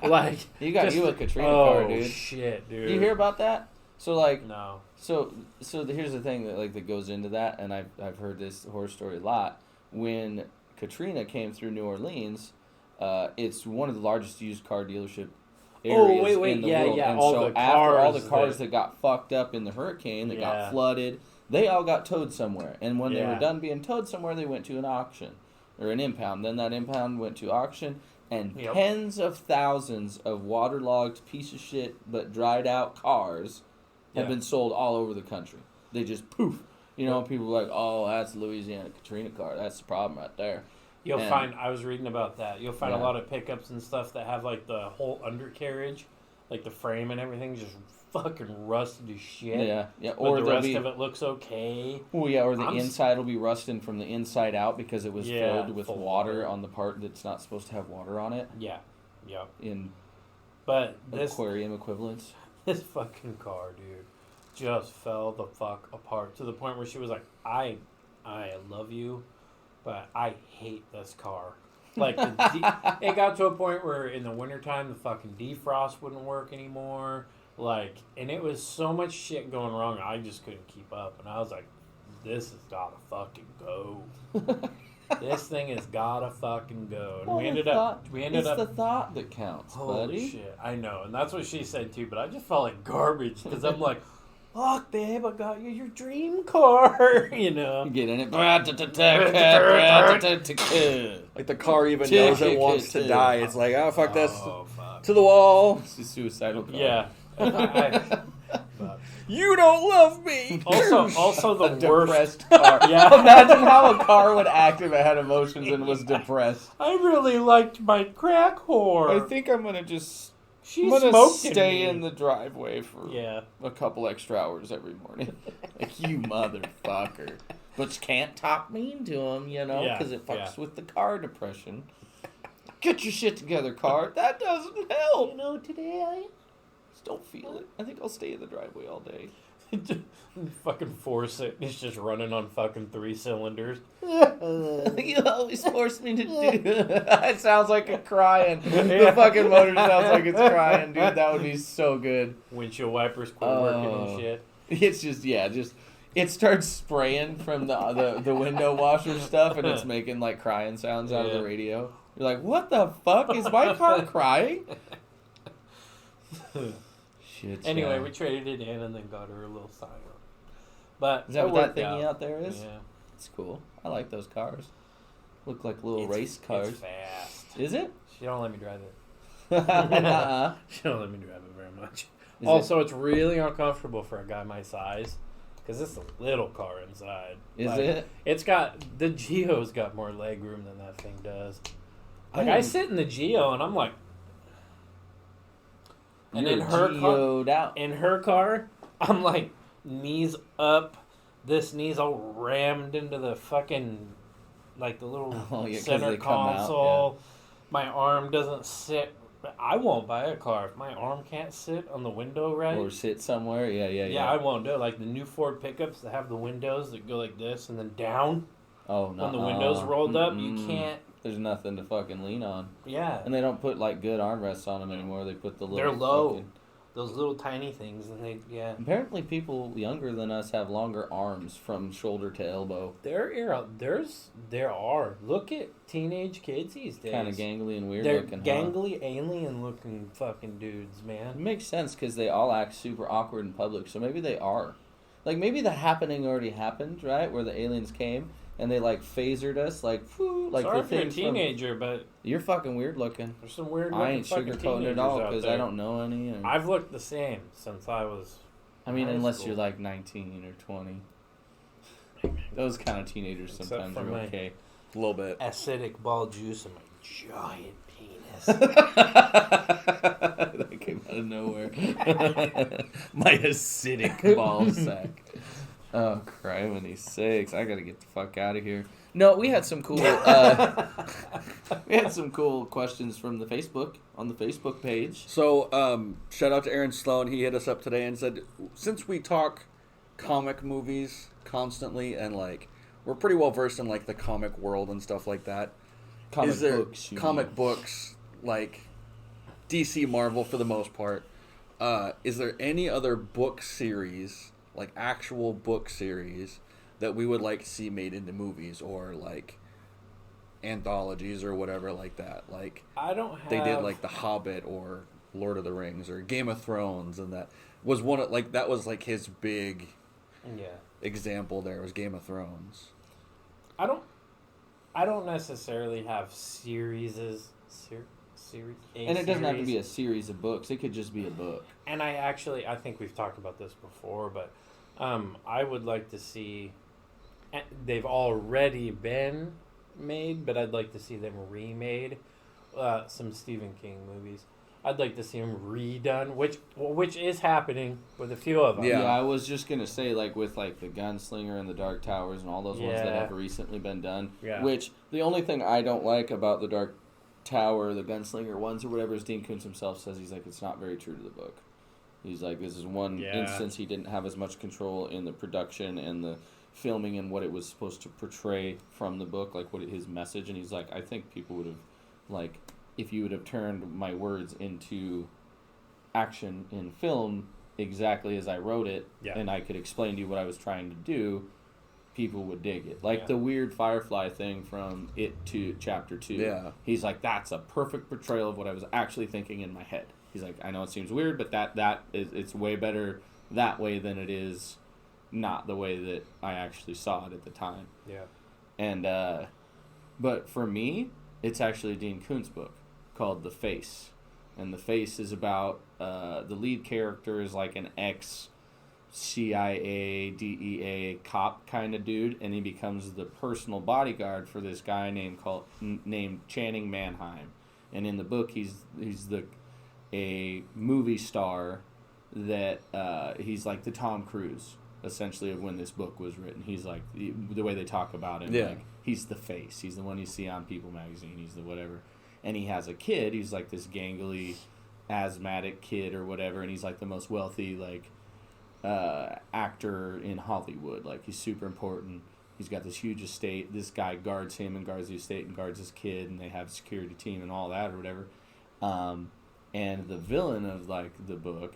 Like, You got you a Katrina oh, car, dude. Shit, dude. You hear about that? So like, No. so here's the thing that goes into that, and I've heard this horror story a lot. When Katrina came through New Orleans, it's one of the largest used car dealership areas in the world. Yeah. And All so the after all the cars cars that got fucked up in the hurricane, that Yeah. got flooded, they all got towed somewhere. And when they were Yeah. done being towed somewhere, they went to an auction or an impound. Then that impound went to auction, and Yep. tens of thousands of waterlogged piece of shit but dried out cars have Yeah. been sold all over the country. They just poof. You know, people are like, "Oh, that's Louisiana Katrina car. That's the problem right there." You'll And- find, I was reading about that. You'll find a Yeah. lot of pickups and stuff that have like the whole undercarriage, like the frame and everything, just fucking rusted as shit. Yeah. But Or the there'll rest be, of it looks okay. or the I'm s- inside will be rusting from the inside out because it was Yeah, filled with full of water water. on the part that's not supposed to have water on it Yeah. in But this aquarium equivalents. this fucking car, dude, just fell the fuck apart to the point where she was like, I love you, but I hate this car. Like, it got to a point where in the wintertime, the fucking defrost wouldn't work anymore. Like, and it was so much shit going wrong, I just couldn't keep up. And I was like, this has gotta fucking go. This thing has gotta fucking go. And we ended up. It's the thought that counts, Holy buddy. shit, I know. And that's what she said too, but I just felt like garbage because I'm like, fuck, babe, I got you your dream car, you know? Get in it. Like the car even knows it wants to die. It's like, oh, fuck this. Oh, fuck. To the wall. It's a suicidal car. Yeah. But You don't love me. also A the worst. depressed car. Yeah. Imagine how a car would act if it had emotions and was depressed. I really liked my crack whore. I think I'm gonna just She I'm gonna smoked stay me. in the driveway for Yeah. a couple extra hours every morning. Like, you motherfucker. But you can't talk mean to him, you know, Yeah, because it fucks yeah. with the car depression. Get your shit together, car. That doesn't help. You know, today I Just don't feel it. I think I'll stay in the driveway all day. fucking force it. It's just running on fucking 3 cylinders. You always force me to do it. Sounds like a crying. The fucking motor sounds like it's crying, dude. That would be so good. Windshield wipers quit working and shit. It's just it starts spraying from the window washer stuff, and it's making like crying sounds out of the Yeah. radio. You're like, what the fuck? Is my car crying? Shit. Anyway, yeah. we traded it in and then got her a little sign. But Is that it what that worked thingy out there is? Yeah. It's cool. I like those cars. Look like little It's- race cars. It's fast. Is it? She don't let me drive it. Uh-uh. She don't let me drive it very much. Is Also, it's really uncomfortable for a guy my size because it's a little car inside. Is Like, it? It's got the Geo's got more leg room than that thing does. Like I I am- sit in the Geo and I'm like, and You're in her car, geoed out. I'm like knees up, this knee's all rammed into the fucking like the little Oh, yeah, 'cause center they come out, console. My arm doesn't sit. I won't buy a car if my arm can't sit on the window right. Or sit somewhere. Yeah, I won't do it. Like the new Ford pickups that have the windows that go like this and then down Oh no. when the windows rolled up. You Mm-mm. can't. There's nothing to fucking lean on. Yeah, And they don't put like good armrests on them anymore. They put the little. they're low. fucking- Those little tiny things, and they Apparently, people younger than us have longer arms from shoulder to elbow. there are. Look at teenage kids these days. Kind of gangly and weird They're looking. Huh? gangly, alien looking fucking dudes, It man. makes sense because they all act super awkward in public. So maybe they are. Like maybe the happening already happened, right? Where the aliens came and they like phasered us, like whoo, like Sorry the if you're a things from- teenager, but You're fucking weird looking. there's some weird I looking ain't fucking sugarcoating teenagers it all out because there. I don't know any. Or, I've looked the same since I was. I mean, high unless school. you're like 19 or 20. Those kind of teenagers Except sometimes for are my- okay. A little bit. Acidic ball juice and my giant penis. That came out of nowhere. My acidic ball sack. Oh, criminy sakes! I gotta get the fuck out of here. No, we had some cool. We had some cool questions from the Facebook on the Facebook page. So, shout out to Aaron Sloan. He hit us up today and said, since we talk comic movies constantly and like we're pretty well versed in like the comic world and stuff like that, Comic is there books. you comic mean. books like DC, Marvel for the most part? Is there any other book series, like actual book series, that we would like to see made into movies or like anthologies or whatever like that? Like I don't have. they did like The Hobbit or Lord of the Rings or Game of Thrones, and that was one of like that was like his big Yeah. example. There was Game of Thrones. I don't necessarily have series. And it doesn't have to be a series of books. It could just be a book. And I think we've talked about this before, but I would like to see. They've already been made, but I'd like to see them remade. Some Stephen King movies. I'd like to see them redone, which is happening with a few of them. Yeah, I was just gonna say, like with like the Gunslinger and the Dark Towers and all those ones that have recently been done. Yeah. Which the only thing I don't like about the Dark Tower, the Gunslinger ones or whatever, is Dean Koontz himself says he's like it's not very true to the book. He's like, this is one instance he didn't have as much control in the production and the filming and what it was supposed to portray from the book, like what his message. And he's like, I think people would have, like, if you would have turned my words into action in film exactly as I wrote it, and I could explain to you what I was trying to do, people would dig it. Like the weird Firefly thing from It to Chapter 2. Yeah. He's like, that's a perfect portrayal of what I was actually thinking in my head. He's like, I know it seems weird, but that is, it's way better that way than it is not the way that I actually saw it at the time. Yeah. And, but for me, it's actually a Dean Koontz book called The Face. And The Face is about, the lead character is like an ex-CIA, DEA cop kind of dude, and he becomes the personal bodyguard for this guy named Channing Mannheim. And in the book, he's a movie star that he's like the Tom Cruise essentially of when this book was written. He's like the way they talk about him, like he's the face, he's the one you see on People magazine, he's the whatever. And he has a kid, he's like this gangly asthmatic kid or whatever, and he's like the most wealthy like actor in Hollywood. Like he's super important, he's got this huge estate, this guy guards him and guards the estate and guards his kid, and they have a security team and all that or whatever. And the villain of like the book,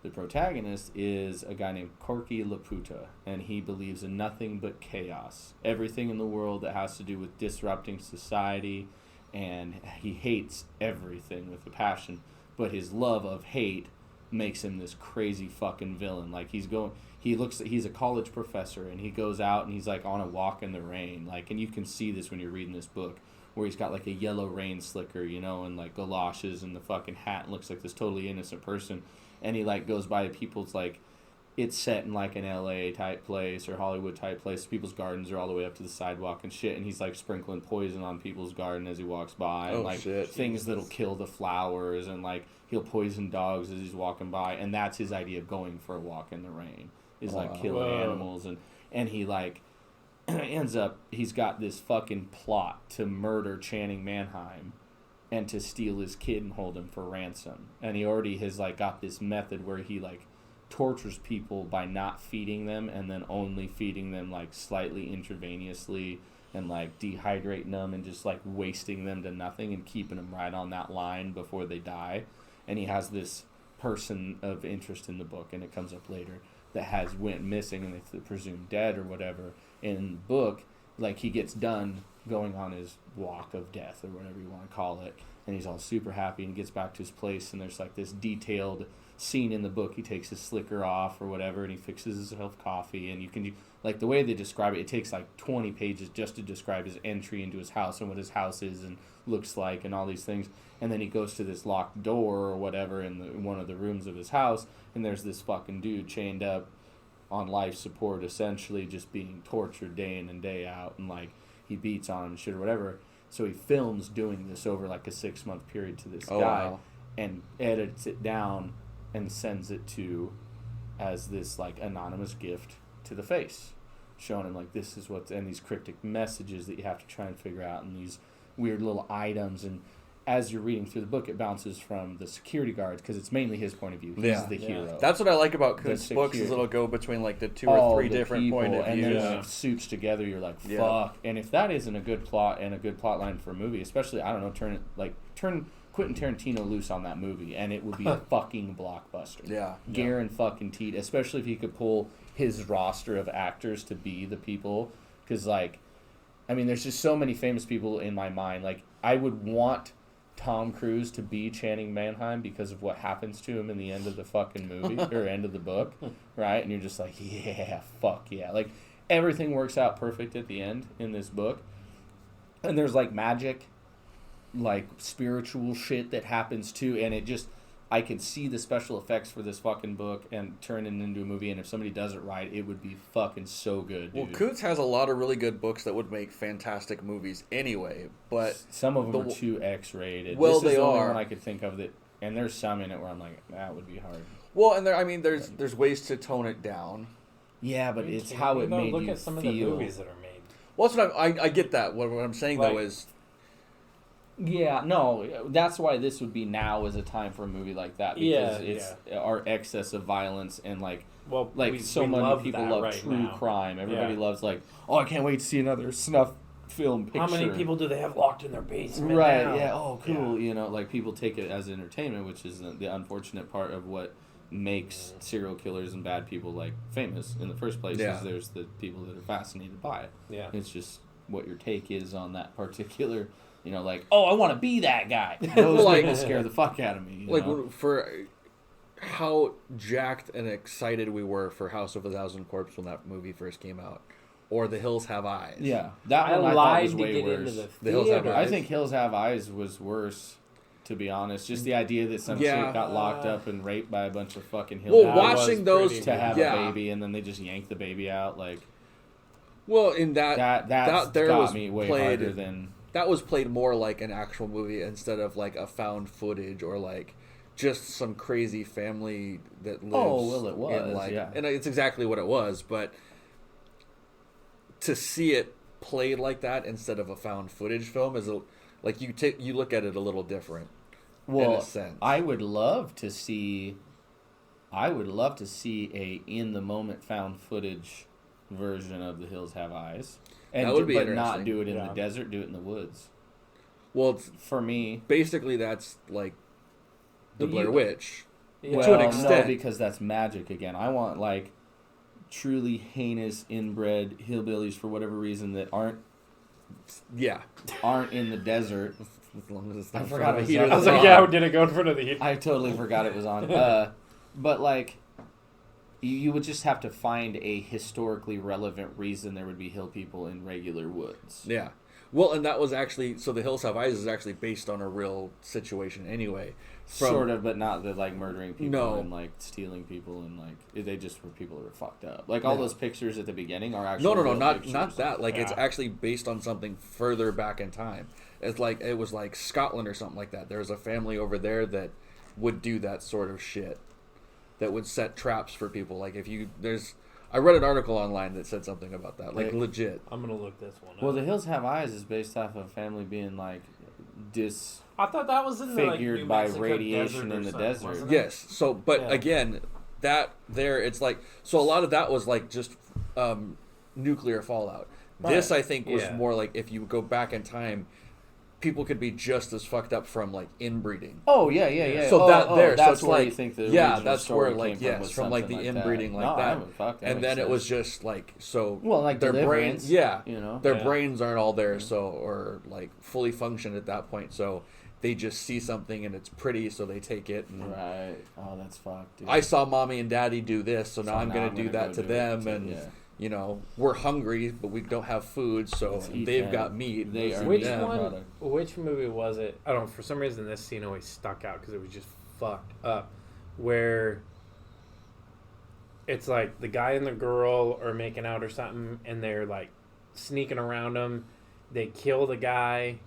the protagonist, is a guy named Corky Laputa, and he believes in nothing but chaos. Everything in the world that has to do with disrupting society, and he hates everything with a passion. But his love of hate makes him this crazy fucking villain. Like he's a college professor, and he goes out and he's like on a walk in the rain. Like, and you can see this when you're reading this book, where he's got like a yellow rain slicker, you know, and like galoshes and the fucking hat, and looks like this totally innocent person. And he like goes by people's, like, it's set in like an LA type place or Hollywood type place. People's gardens are all the way up to the sidewalk and shit. And he's like sprinkling poison on people's garden as he walks by. And like things that'll kill the flowers, and like he'll poison dogs as he's walking by. And that's his idea of going for a walk in the rain, is like kill animals. And he like ends up, he's got this fucking plot to murder Channing Mannheim and to steal his kid and hold him for ransom. And he already has like got this method where he like tortures people by not feeding them, and then only feeding them like slightly intravenously, and like dehydrating them and just like wasting them to nothing and keeping them right on that line before they die. And he has this person of interest in the book, and it comes up later, that went missing and they presumed dead or whatever. In the book, like he gets done going on his walk of death or whatever you want to call it, and he's all super happy and gets back to his place, and there's like this detailed scene in the book. He takes his slicker off or whatever, and he fixes himself coffee, and you can like the way they describe it takes like 20 pages just to describe his entry into his house and what his house is and looks like and all these things. And then he goes to this locked door or whatever in one of the rooms of his house, and there's this fucking dude chained up on life support, essentially just being tortured day in and day out, and like he beats on him and shit or whatever. So he films doing this over like a 6-month period to this guy, and edits it down and sends it to as this like anonymous gift to the face, showing him like this is what's, and these cryptic messages that you have to try and figure out, and these weird little items. And as you're reading through the book, it bounces from the security guards, because it's mainly his point of view. He's the hero. That's what I like about Koontz books, is it'll go between like the 2 or 3 different point of views. And then when it suits together, you're like, fuck. And if that isn't a good plot and a good plot line for a movie, especially, I don't know, turn Quentin Tarantino loose on that movie, and it would be a fucking blockbuster. Yeah. Guaranteed, especially if he could pull his roster of actors to be the people. Because, like, I mean, there's just so many famous people in my mind. Like, I would want Tom Cruise to be Channing Mannheim because of what happens to him in the end of the fucking movie, or end of the book, right? And you're just like, yeah, fuck yeah. Like, everything works out perfect at the end in this book. And there's, like, magic, like spiritual shit that happens too, and it just I can see the special effects for this fucking book and turn it into a movie, and if somebody does it right, it would be fucking so good, dude. Well, Coots has a lot of really good books that would make fantastic movies anyway, but some of them are too X-rated. Well, this is they the only are. one I could think of that, and there's some in it where I'm like, that would be hard. Well, and there's ways to tone it down. Yeah, but it's how it made look you at some feel. of the movies that are made. Well, that's what I get that. What I'm saying though is, yeah, no, that's why this would be now as a time for a movie like that, because it's our excess of violence and like so many people love true crime. Everybody loves like, oh, I can't wait to see another snuff film picture. How many people do they have locked in their basement? Right? Now? Yeah. Oh, cool. You know, like people take it as entertainment, which is the unfortunate part of what makes serial killers and bad people like famous in the first place. Is there's the people that are fascinated by it. Yeah. It's just what your take is on that particular. You know, like, oh, I want to be that guy. Those people scare the fuck out of me. You know? For how jacked and excited we were for House of a Thousand Corpses when that movie first came out, or The Hills Have Eyes. Yeah, that one I thought was way worse. Into the Hills Have Eyes. I think Hills Have Eyes was worse. To be honest, just the idea that some chick got locked up and raped by a bunch of fucking hillbillies. Well, watching those to have a baby, and then they just yank the baby out, like. Well, in that got me way harder than. That was played more like an actual movie instead of like a found footage or like just some crazy family that lives. Oh well, it was. And it's exactly what it was, but to see it played like that instead of a found footage film is like you look at it a little different. Well, in a sense. I would love to see a in the moment found footage version of The Hills Have Eyes. And that would be but interesting. Not do it in the desert, do it in the woods. Well, for me, basically that's like the Blair Witch well, to an extent. No, because that's magic again. I want like truly heinous inbred hillbillies for whatever reason that aren't in the desert. As long as it's not I forgot it was I was like, did it go in front of the heat? I totally forgot it was on. But like. You would just have to find a historically relevant reason there would be hill people in regular woods. Yeah. Well, and that was actually... So The Hills Have Eyes is actually based on a real situation anyway. Sort of, but not the, like, murdering people and, like, stealing people and, like... They just were people that were fucked up. Like, all those pictures at the beginning are actually No, not pictures. that. Like, it's actually based on something further back in time. It's like... It was, like, Scotland or something like that. There's a family over there that would do that sort of shit. That would set traps for people. Like I read an article online that said something about that. Like legit. I'm gonna look this one up. Well, The Hills Have Eyes is based off of a family being like I thought that was in the figured by radiation in the desert. Yes. So, but again, that there it's like so a lot of that was like just nuclear fallout. Right. This I think was more like if you go back in time. People could be just as fucked up from like inbreeding. Oh yeah. So that's so where like, you think the that's where like from like the inbreeding like that. And then it was just like so. Well, like their brains, their Yeah. brains aren't all there, so or like fully functioned at that point. So they just see something and it's pretty, so they take it. And right. Oh, that's fucked. Dude. I saw mommy and daddy do this, so now I'm gonna do that to them and. You know, we're hungry, but we don't have food, so they've got meat. They are Which movie was it? I don't know. For some reason, this scene always stuck out because it was just fucked up. Where it's like the guy and the girl are making out or something, and they're like sneaking around them. They kill the guy,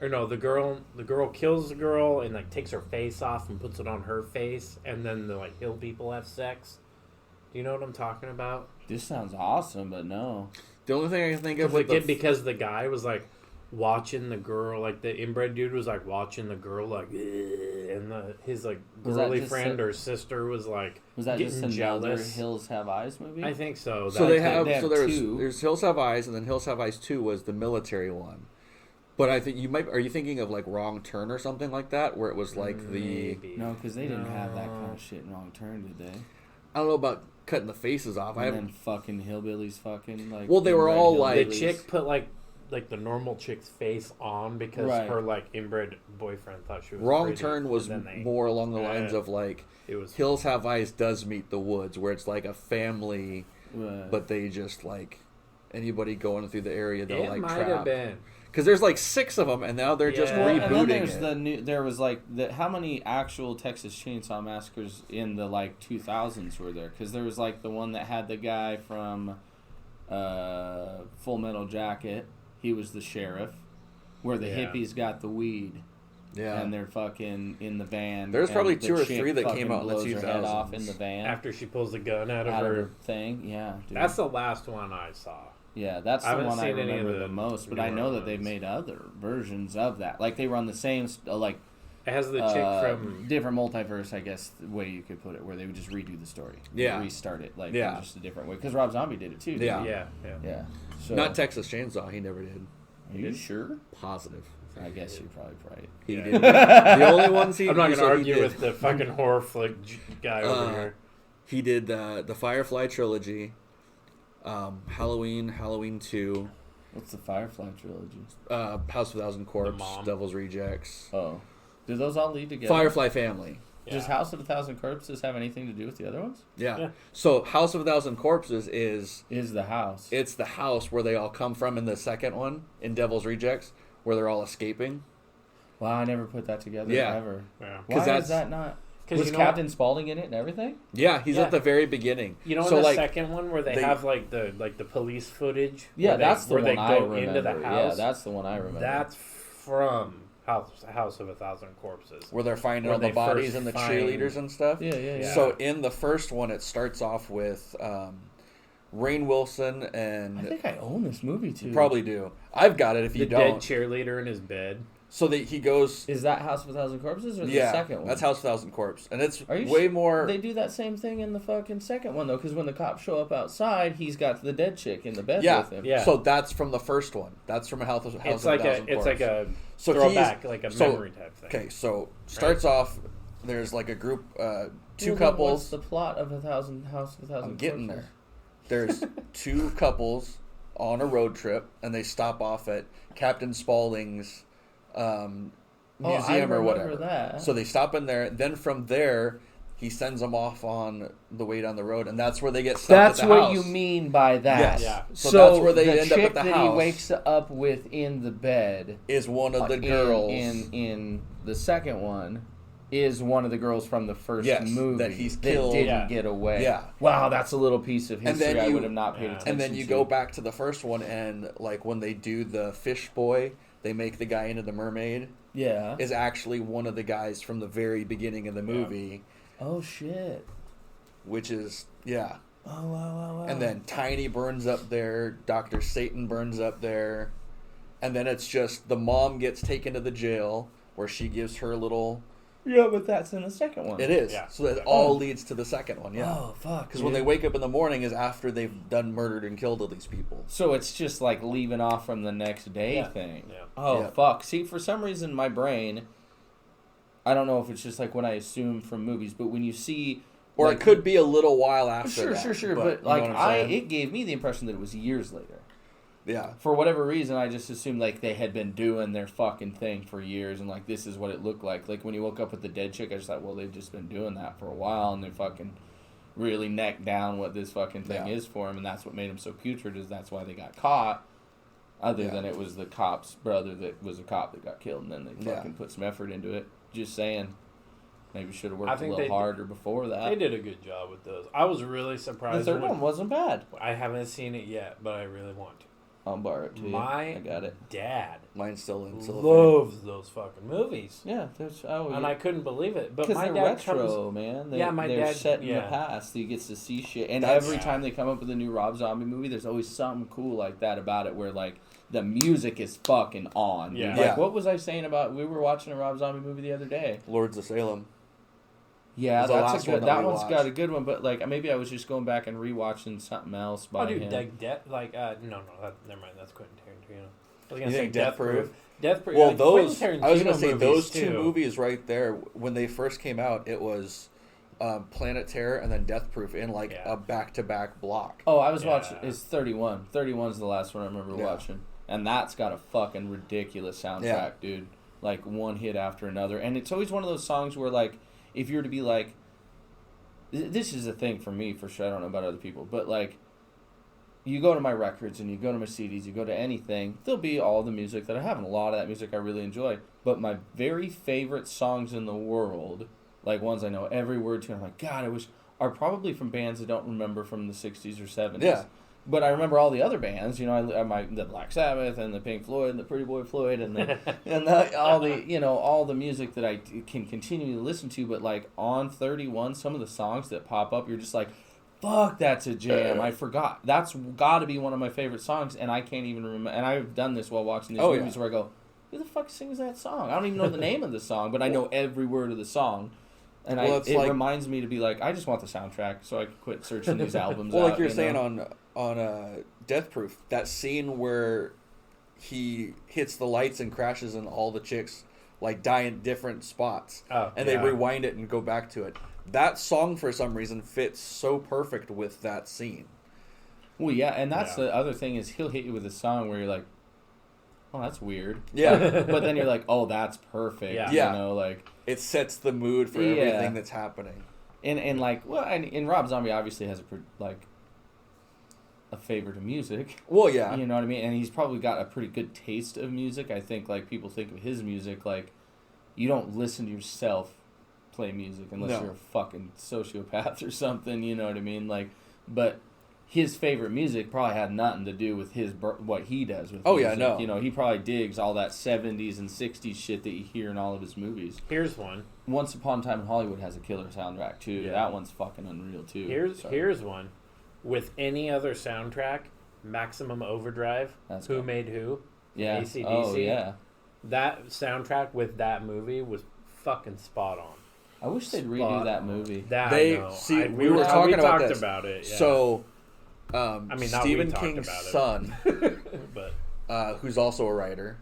or no, the girl kills the girl and like takes her face off and puts it on her face, and then the like hill people have sex. Do you know what I'm talking about? This sounds awesome, but no. The only thing I can think of with because the guy was like watching the girl, like the inbred dude was like watching the girl, like, and his like girly friend or sister was like, was that getting just jealous. Hills Have Eyes movie? I think so. So there's Hills Have Eyes, and then Hills Have Eyes 2 was the military one. But I think are you thinking of like Wrong Turn or something like that, where it was like No, because they didn't have that kind of shit in Wrong Turn, did they? I don't know about cutting the faces off. And then fucking hillbillies fucking like. Well, they were all like the chick put like the normal chick's face on because her like inbred boyfriend thought she was Wrong pretty, Turn was more along the lines of like it was Hills Have Eyes does meet the woods, where it's like a family, but they just like anybody going through the area they'll like trap. Might have been Because there's like 6 of them, and now they're just Yeah. And then rebooting there's it. the new. There was like how many actual Texas Chainsaw Massacres in the like 2000s were there? Because there was like the one that had the guy from Full Metal Jacket. He was the sheriff, where the Yeah. hippies got the weed. Yeah. And they're fucking in the van. There's and probably the 2 or chick 3 that fucking came out in the blows her head 2000s. off in the van After she pulls the gun out of out of her. her thing. Yeah, dude. That's the last one I saw. Yeah, that's I the haven't one I seen any of remember the the most. But I newer know that they've ones. made other versions of that. Like they run the same, like It has the chick from. different multiverse, I guess the way you could put it, where they would just redo the story, Yeah. restart it, like Yeah. in just a different way. Because Rob Zombie did it too. didn't Yeah. he? Yeah. So, Not Texas Chainsaw. He never did. Are you sure? Positive. I guess you're probably right. He Yeah. did. The only ones he. I'm not going so to he argue did- with the fucking horror flick guy over here. He did the Firefly trilogy, Halloween 2, What's the Firefly trilogy? House of a Thousand Corpse, Mom. Devil's Rejects, Oh, do those all lead together? Firefly Family. Does Yeah. House of a Thousand Corpses have anything to do with the other ones? Yeah. Yeah. So House of a Thousand Corpses is Is the house? it's the house where they all come from in the second one in Devil's Rejects, where they're all escaping. Wow, I never put that together Yeah. ever. Yeah. Why that's- is that not? 'Cause Was you know Captain Spaulding in it and everything? Yeah, he's Yeah. at the very beginning. You know, in so the like second one where they they- have like the police footage. Yeah, where that's the where one they I go remember. into the Yeah, house. that's the one I remember. That's from House of a Thousand Corpses. where they're finding where all the they bodies first and the find- cheerleaders and stuff. Yeah. So in the first one, it starts off with Rainn Wilson I and think I own this movie too. you probably do. I've got it if you The dead don't. cheerleader in his bed. So that he goes. Is that House of a Thousand Corpses or the Yeah, second one? that's House of a Thousand Corpse, and it's Are you way su- more. They do that same thing in the fucking second one though, because when the cops show up outside, he's got the dead chick in the bed Yeah, with him. Yeah. So that's from the first one. That's from House of It's a like Thousand a Corpse. So throwback, like a so- memory type thing. Okay, so starts off. There's like a group, two Well, then couples. What's the plot of House of a Thousand? I'm getting Corpses? there. There's 2 couples on a road trip, and they stop off at Captain Spaulding's museum I or remember whatever. that. So they stop in there. Then from there, he sends them off on the way down the road, and that's where they get stuck That's at the what house. you mean by that. Yes. Yeah. So that's where they the end up chick at the that house. he wakes up with in the bed Is one of the in- girls in the second one is one of the girls from the first Yes, movie that he's killed. didn't Yeah. get away. Yeah. Wow, that's a little piece of And history then I you- would have not paid Yeah. attention And then you to. go back to the first one, and like when they do the fish boy, they make the guy into the mermaid. Yeah. Is actually one of the guys from the very beginning of the movie, Oh shit. which is yeah. Oh wow. And then Tiny burns up there, Dr. Satan burns up there, and then it's just the mom gets taken to the jail where she gives her little. Yeah, but that's in the second one. It is. Yeah. So that all leads to the second one. Yeah. Oh fuck. Because when they wake up in the morning is after they've done murdered and killed all these people. So it's just like leaving off from the next day Yeah. thing. Yeah. Oh Yeah. fuck. See, for some reason my brain, I don't know if it's just like what I assume from movies, but when you see Or like, it could be a little while after that. Sure. But you know like what I'm saying? it gave me the impression that it was years later. Yeah. For whatever reason, I just assumed like they had been doing their fucking thing for years, and like this is what it looked like. Like when you woke up with the dead chick, I just thought, well, they've just been doing that for a while, and they fucking really necked down what this fucking thing Yeah. is for him, and that's what made him so putrid. Is that's why they got caught. Other Yeah. than it was the cop's brother that was a cop that got killed, and then they Yeah. fucking put some effort into it. Just saying, maybe should have I worked a think little they- harder before that. They did a good job with those. I was really The surprised. third when- one wasn't bad. I haven't seen it yet, but I really want to. I'll borrow it to you. My I got it. dad Mine's still in cellophane. loves those fucking movies, Yeah, there's and I couldn't believe it. But because my they're dad retro, comes. man. Yeah, my they're dad- set in the yeah. past. He gets to see shit, and That's- every time they come up with a new Rob Zombie movie, there's always something cool like that about it, where like the music is fucking on. Yeah. Dude. Yeah. Like what was I saying about? We were watching a Rob Zombie movie the other day. Lords of Salem. Yeah, was the that's last a good. one that That we one's watched. got a good one, but like maybe I was just going back and rewatching something else by Oh, dude, him. never mind. That's Quentin Tarantino. I was You gonna say think Death Proof? Death Proof. Well, like, those Quentin I was gonna Tarantino say movies, those two too. movies right there when they first came out. It was Planet Terror and then Death Proof in like Yeah. a back-to-back block. Oh, I was Yeah. watching. It's 31. 31's the last one I remember Yeah. watching, and that's got a fucking ridiculous soundtrack, Yeah. dude. Like one hit after another, and it's always one of those songs where, like, if you were to be like, this is a thing for me for sure. I don't know about other people, but like, you go to my records and you go to my CDs, you go to anything, there'll be all the music that I have, and a lot of that music I really enjoy. But my very favorite songs in the world, like ones I know every word to, I'm like, God, are probably from bands I don't remember from the 60s or 70s. Yeah. But I remember all the other bands, you know, the Black Sabbath and the Pink Floyd and the Pretty Boy Floyd and all the music that I can continue to listen to. But like on 31, some of the songs that pop up, you're just like, fuck, that's a jam. I forgot. That's got to be one of my favorite songs, and I can't even remember. And I've done this while watching these movies where I go, who the fuck sings that song? I don't even know the name of the song, but I know every word of the song. And it reminds me to be like, I just want the soundtrack so I can quit searching these albums well, out. like you're saying on Death Proof, that scene where he hits the lights and crashes and all the chicks like die in different spots. They rewind it and go back to it. That song, for some reason, fits so perfect with that scene. Well, yeah, and that's the other thing is he'll hit you with a song where you're like, oh, that's weird. Yeah. But then you're like, oh, that's perfect. Yeah. You know, like... It sets the mood for everything that's happening. And Rob Zombie obviously has a favor to music. Well, yeah. You know what I mean? And he's probably got a pretty good taste of music. I think, like, people think of his music, like, you don't listen to yourself play music unless you're a fucking sociopath or something, you know what I mean? Like, but his favorite music probably had nothing to do with what he does with music. Yeah, no. You know, he probably digs all that 70s and 60s shit that you hear in all of his movies. Here's one. Once Upon a Time in Hollywood has a killer soundtrack, too. Yeah. That one's fucking unreal, too. Here's one. With any other soundtrack, Maximum Overdrive, Made Who? Yeah. AC/DC. Oh, yeah. That soundtrack with that movie was fucking spot on. I wish they'd redo that movie. We were talking about this. About it. Yeah. So, Stephen King's son, but who's also a writer,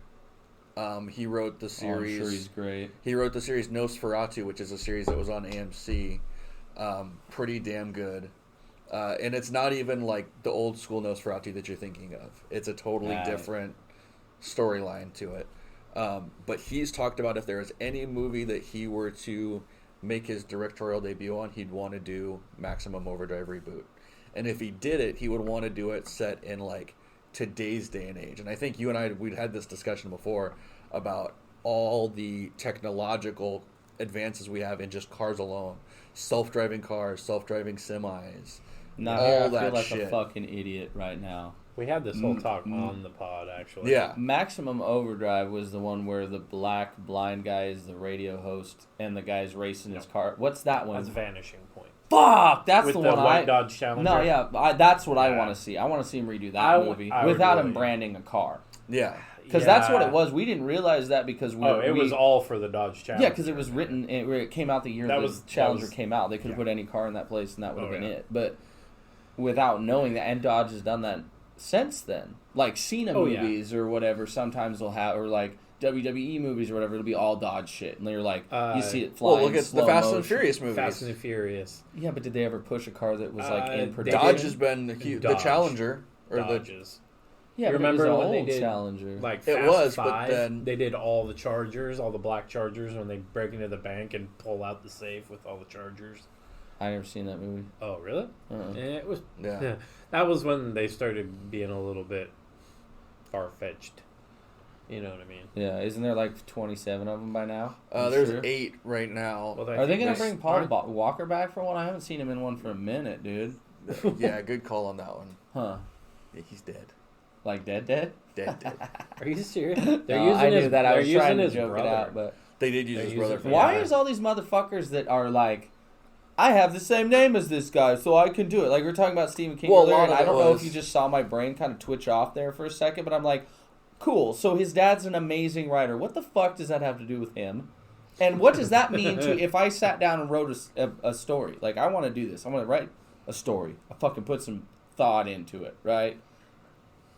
he wrote the series. I'm sure he's great. He wrote the series Nosferatu, which is a series that was on AMC. Pretty damn good. And it's not even like the old school Nosferatu that you're thinking of. It's a totally different storyline to it. But he's talked about if there was any movie that he were to make his directorial debut on, he'd want to do Maximum Overdrive reboot. And if he did it, he would want to do it set in like today's day and age. And I think you and we'd had this discussion before about all the technological advances we have in just cars alone. Self-driving cars, self-driving semis. I feel like a fucking idiot right now. We had this whole talk on the pod, actually. Yeah. Maximum Overdrive was the one where the black blind guy is the radio host and the guy's racing his car. What's that one? That's Vanishing Point. Fuck! That's with the the one white Dodge Challenger. No, yeah. That's what I want to see. I want to see him redo that movie without him branding a car. Yeah. Because that's what it was. We didn't realize that because it was all for the Dodge Challenger. Yeah, because it was written, it came out the year the Challenger came out. They could have put any car in that place and that would have been it. But without knowing that, and Dodge has done that since then. Like Cena movies or whatever, sometimes they'll have, or like WWE movies or whatever, it'll be all Dodge shit. And you're like, you see it flying. Well, look at the Fast and Furious movies. Fast and Furious. Yeah, but did they ever push a car that was like in production? Dodge has been the Challenger. Dodges. Yeah, remember but it was when an old they did Challenger? Like it Fast was, 5, but then they did all the Chargers, all the black Chargers, when they break into the bank and pull out the safe with all the Chargers. I never seen that movie. Oh, really? It was. Yeah. That was when they started being a little bit far-fetched. You know what I mean? Yeah, isn't there like 27 of them by now? There's 8 right now. Well, are they going to bring Paul Walker back for one? I haven't seen him in one for a minute, dude. Yeah, good call on that one. Huh. Yeah, he's dead. Like dead? Dead. Are you serious? I knew that. I was trying to joke it out, but they did use his brother. Why is all these motherfuckers that are like, I have the same name as this guy, so I can do it? Like, we're talking about Stephen King earlier, and I don't know if you just saw my brain kind of twitch off there for a second, but I'm like, cool, so his dad's an amazing writer. What the fuck does that have to do with him? And what does that mean to if I sat down and wrote a story? Like, I want to do this. I want to write a story. I fucking put some thought into it, right?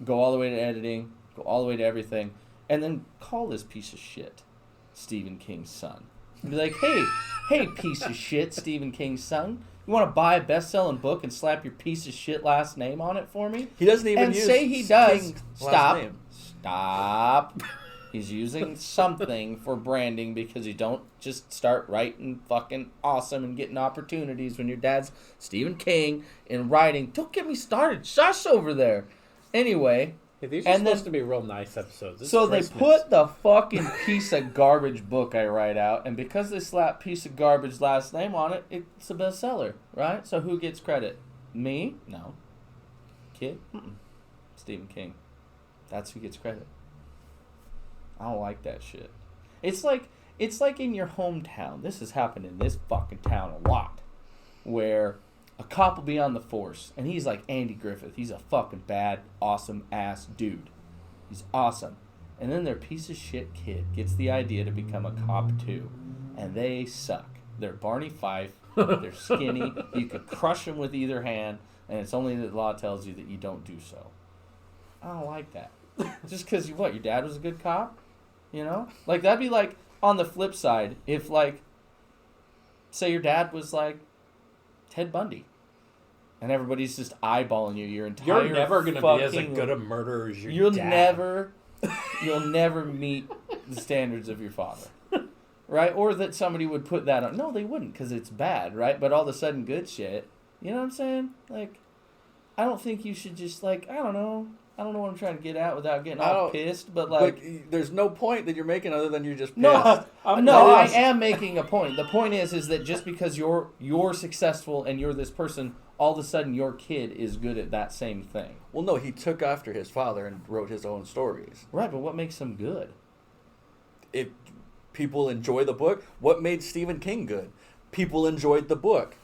Go all the way to editing, go all the way to everything, and then call this piece of shit Stephen King's son. Be like, hey, piece of shit, Stephen King's son. You want to buy a best-selling book and slap your piece of shit last name on it for me? He doesn't even and use say he does. King's Stop. last name. Stop. He's using something for branding because you don't just start writing fucking awesome and getting opportunities when your dad's Stephen King and writing. Don't get me started. Shush over there. Anyway. Hey, these are supposed to be real nice episodes. It's So Christmas. they put the fucking piece of garbage book I write out, and because they slap piece of garbage last name on it, it's a bestseller, right? So who gets credit? Me? No. Kid? Mm-mm. Stephen King. That's who gets credit. I don't like that shit. It's like in your hometown. This has happened in this fucking town a lot, where a cop will be on the force, and he's like Andy Griffith. He's a fucking bad, awesome ass dude. He's awesome. And then their piece of shit kid gets the idea to become a cop too, and they suck. They're Barney Fife. They're skinny. You could crush them with either hand, and it's only that the law tells you that you don't do so. I don't like that. Just because your dad was a good cop? You know? Like, that'd be like, on the flip side, if, like, say your dad was, like, Ted Bundy. And everybody's just eyeballing you your entire You're never going to be as good a murderer as your dad. You'll never meet the standards of your father. Right? Or that somebody would put that on. No, they wouldn't, because it's bad, right? But all of a sudden, good shit. You know what I'm saying? Like, I don't think you should just, like, I don't know what I'm trying to get at without getting all pissed, but like... But there's no point that you're making other than you're just pissed. No, I am making a point. The point is that just because you're successful and you're this person, all of a sudden your kid is good at that same thing. Well, no, he took after his father and wrote his own stories. Right, but what makes him good? If people enjoy the book, what made Stephen King good? People enjoyed the book.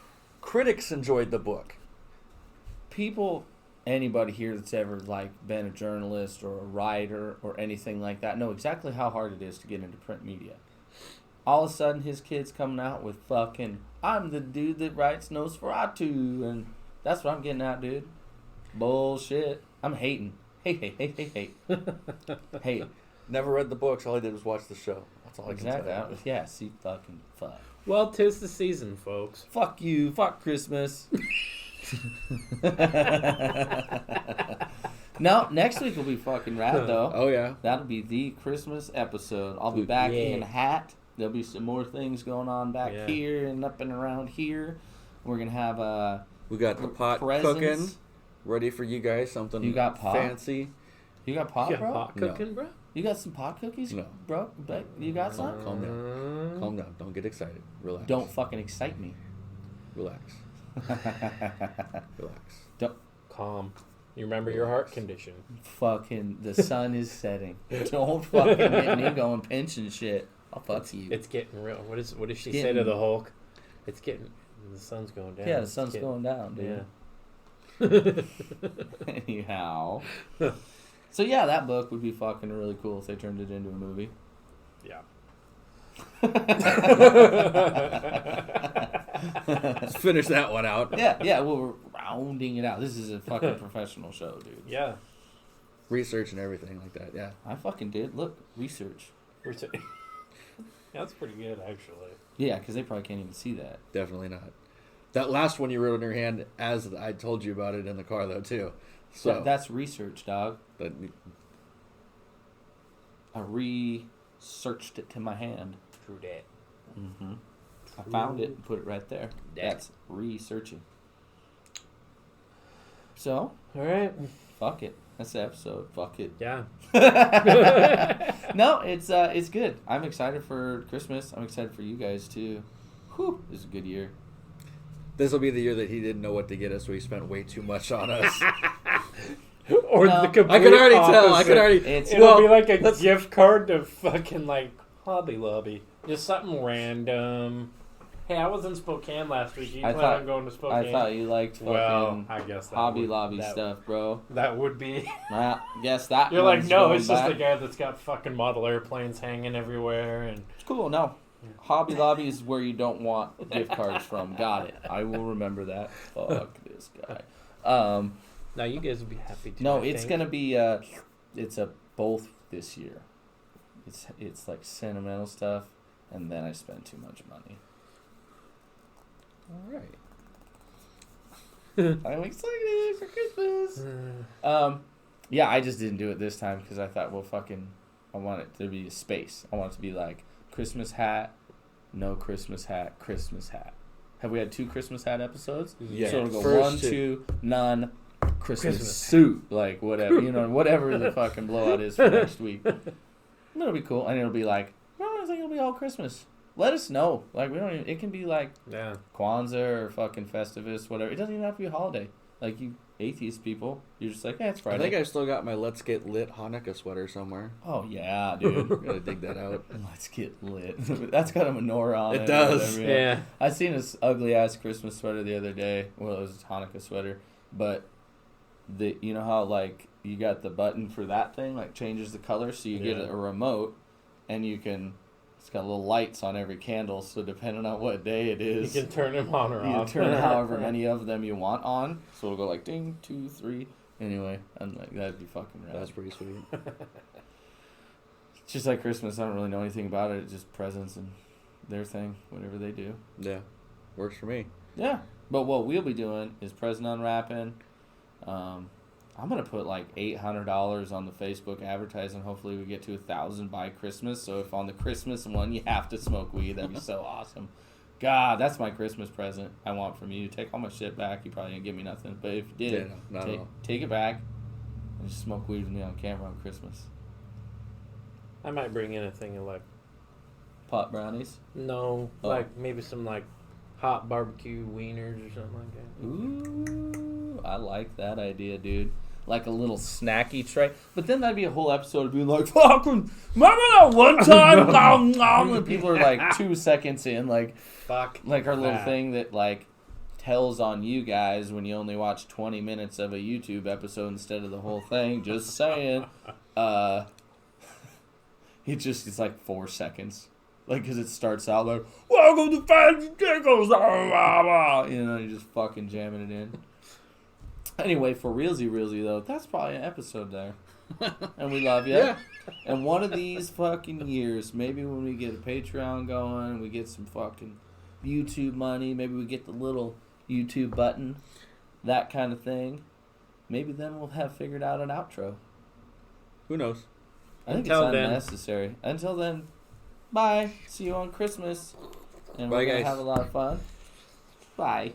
Critics enjoyed the book. Anybody here that's ever like been a journalist or a writer or anything like that know exactly how hard it is to get into print media. All of a sudden his kid's coming out with fucking, I'm the dude that writes Nosferatu, and that's what I'm getting at, dude. Bullshit. I'm hating. Hate. Hate. Never read the books. All I did was watch the show. That's all I can say. Yeah, see fucking fuck. Well, 'tis the season, folks. Fuck you. Fuck Christmas. No, next week will be fucking rad though. Oh yeah, that'll be the Christmas episode. I'll be back in a hat. There'll be some more things going on back here and up and around here. We're gonna have we got the pot cooking ready for you guys. Something you got pot? Fancy. You got pot, bro? Pot cooking, bro? You got some pot cookies, bro? You got some? Calm down. Calm down. Don't get excited. Relax. Don't fucking excite me. Relax. Relax. Don't. Calm. You remember your heart condition. Fucking, the sun is setting. Don't fucking get me going pinching shit. I'll fuck you. It's getting real. What does she say to the Hulk? It's getting, the sun's going down. Yeah, the sun's going down, dude. Yeah. Anyhow. So yeah, that book would be fucking really cool if they turned it into a movie. Yeah. Let's finish that one out. Yeah, well, we're rounding it out. This is a fucking professional show, dude. Yeah. Research and everything like that, yeah. I fucking did. Look, research. Yeah, that's pretty good, actually. Yeah, because they probably can't even see that. Definitely not. That last one you wrote in your hand, as I told you about it in the car, though, too. So that's research, dog. But I researched it to my hand. True that. Mm-hmm. I found it and put it right there. That's researching. So, all right, fuck it. That's the episode. Fuck it. Yeah. No, it's good. I'm excited for Christmas. I'm excited for you guys too. Whew, this is a good year. This will be the year that he didn't know what to get us, so he spent way too much on us. Or no, the complete I can already tell. It'll be like a gift card to fucking like Hobby Lobby. Just something random. Hey, I was in Spokane last week. You plan on going to Spokane? I thought you liked fucking I guess Hobby Lobby stuff, bro. That would be. Well, guess that. You're like, no, it's just the guy that's got fucking model airplanes hanging everywhere, and it's cool. No, Hobby Lobby is where you don't want gift cards from. Got it. I will remember that. Fuck this guy. Now you guys will be happy too. No, it's gonna be it's a both this year. It's like sentimental stuff, and then I spend too much money. All right. I'm excited for Christmas. Yeah, I just didn't do it this time because I thought, well, fucking, I want it to be a space. I want it to be like Christmas hat, no Christmas hat, Christmas hat. Have we had 2 Christmas hat episodes? Yeah. So it'll go First 1, 2. 2, none, Christmas suit. Like, whatever. Whatever the fucking blowout is for next week. It'll be cool. And it'll be like, I think it'll be all Christmas. Let us know. Like, we don't even, it can be like Kwanzaa or fucking Festivus, whatever. It doesn't even have to be a holiday. Like, you atheist people, you're just like, it's Friday. I think I still got my Let's Get Lit Hanukkah sweater somewhere. Oh, yeah, dude. Gotta dig that out. Let's get lit. That's got a menorah on it. It does. Whatever, Yeah. I seen this ugly-ass Christmas sweater the other day. Well, it was a Hanukkah sweater. But, you know how, like, you got the button for that thing, like, changes the color, so you get a remote, and you can... It's got little lights on every candle, so depending on what day it is, You can turn them on or you off. turn however many of them you want on. So it'll go like ding, 2, 3. Anyway, I'm like, that'd be fucking rad. That's pretty sweet. It's just like Christmas. I don't really know anything about it. It's just presents and their thing, whatever they do. Yeah. Works for me. Yeah. But what we'll be doing is present unwrapping. I'm going to put like $800 on the Facebook advertising. Hopefully we get to 1,000 by Christmas. So if on the Christmas one you have to smoke weed, that'd be so awesome. God, that's my Christmas present I want from you. Take all my shit back. You probably didn't give me nothing. But if you did, not at all. take it back and just smoke weed with me on camera on Christmas. I might bring in a thing of like, Pot brownies? no, Oh. like maybe some like hot barbecue wieners or something like that. Ooh, I like that idea, dude. Like a little snacky tray. But then that'd be a whole episode of being like, fucking, remember that one time? Nom, nom, and people are like 2 seconds in, like, Fuck. like our little that. thing that, like, tells on you guys when you only watch 20 minutes of a YouTube episode instead of the whole thing. Just saying. It's like 4 seconds. Like, because it starts out like, welcome to Fancy Tickles. You're just fucking jamming it in. Anyway, for realsy, though, that's probably an episode there. And we love you. Yeah. And one of these fucking years, maybe when we get a Patreon going, we get some fucking YouTube money, maybe we get the little YouTube button, that kind of thing, maybe then we'll have figured out an outro. Who knows? I think Until it's then. unnecessary. Until then, bye. See you on Christmas. And Bye, we're going to guys. have a lot of fun. Bye.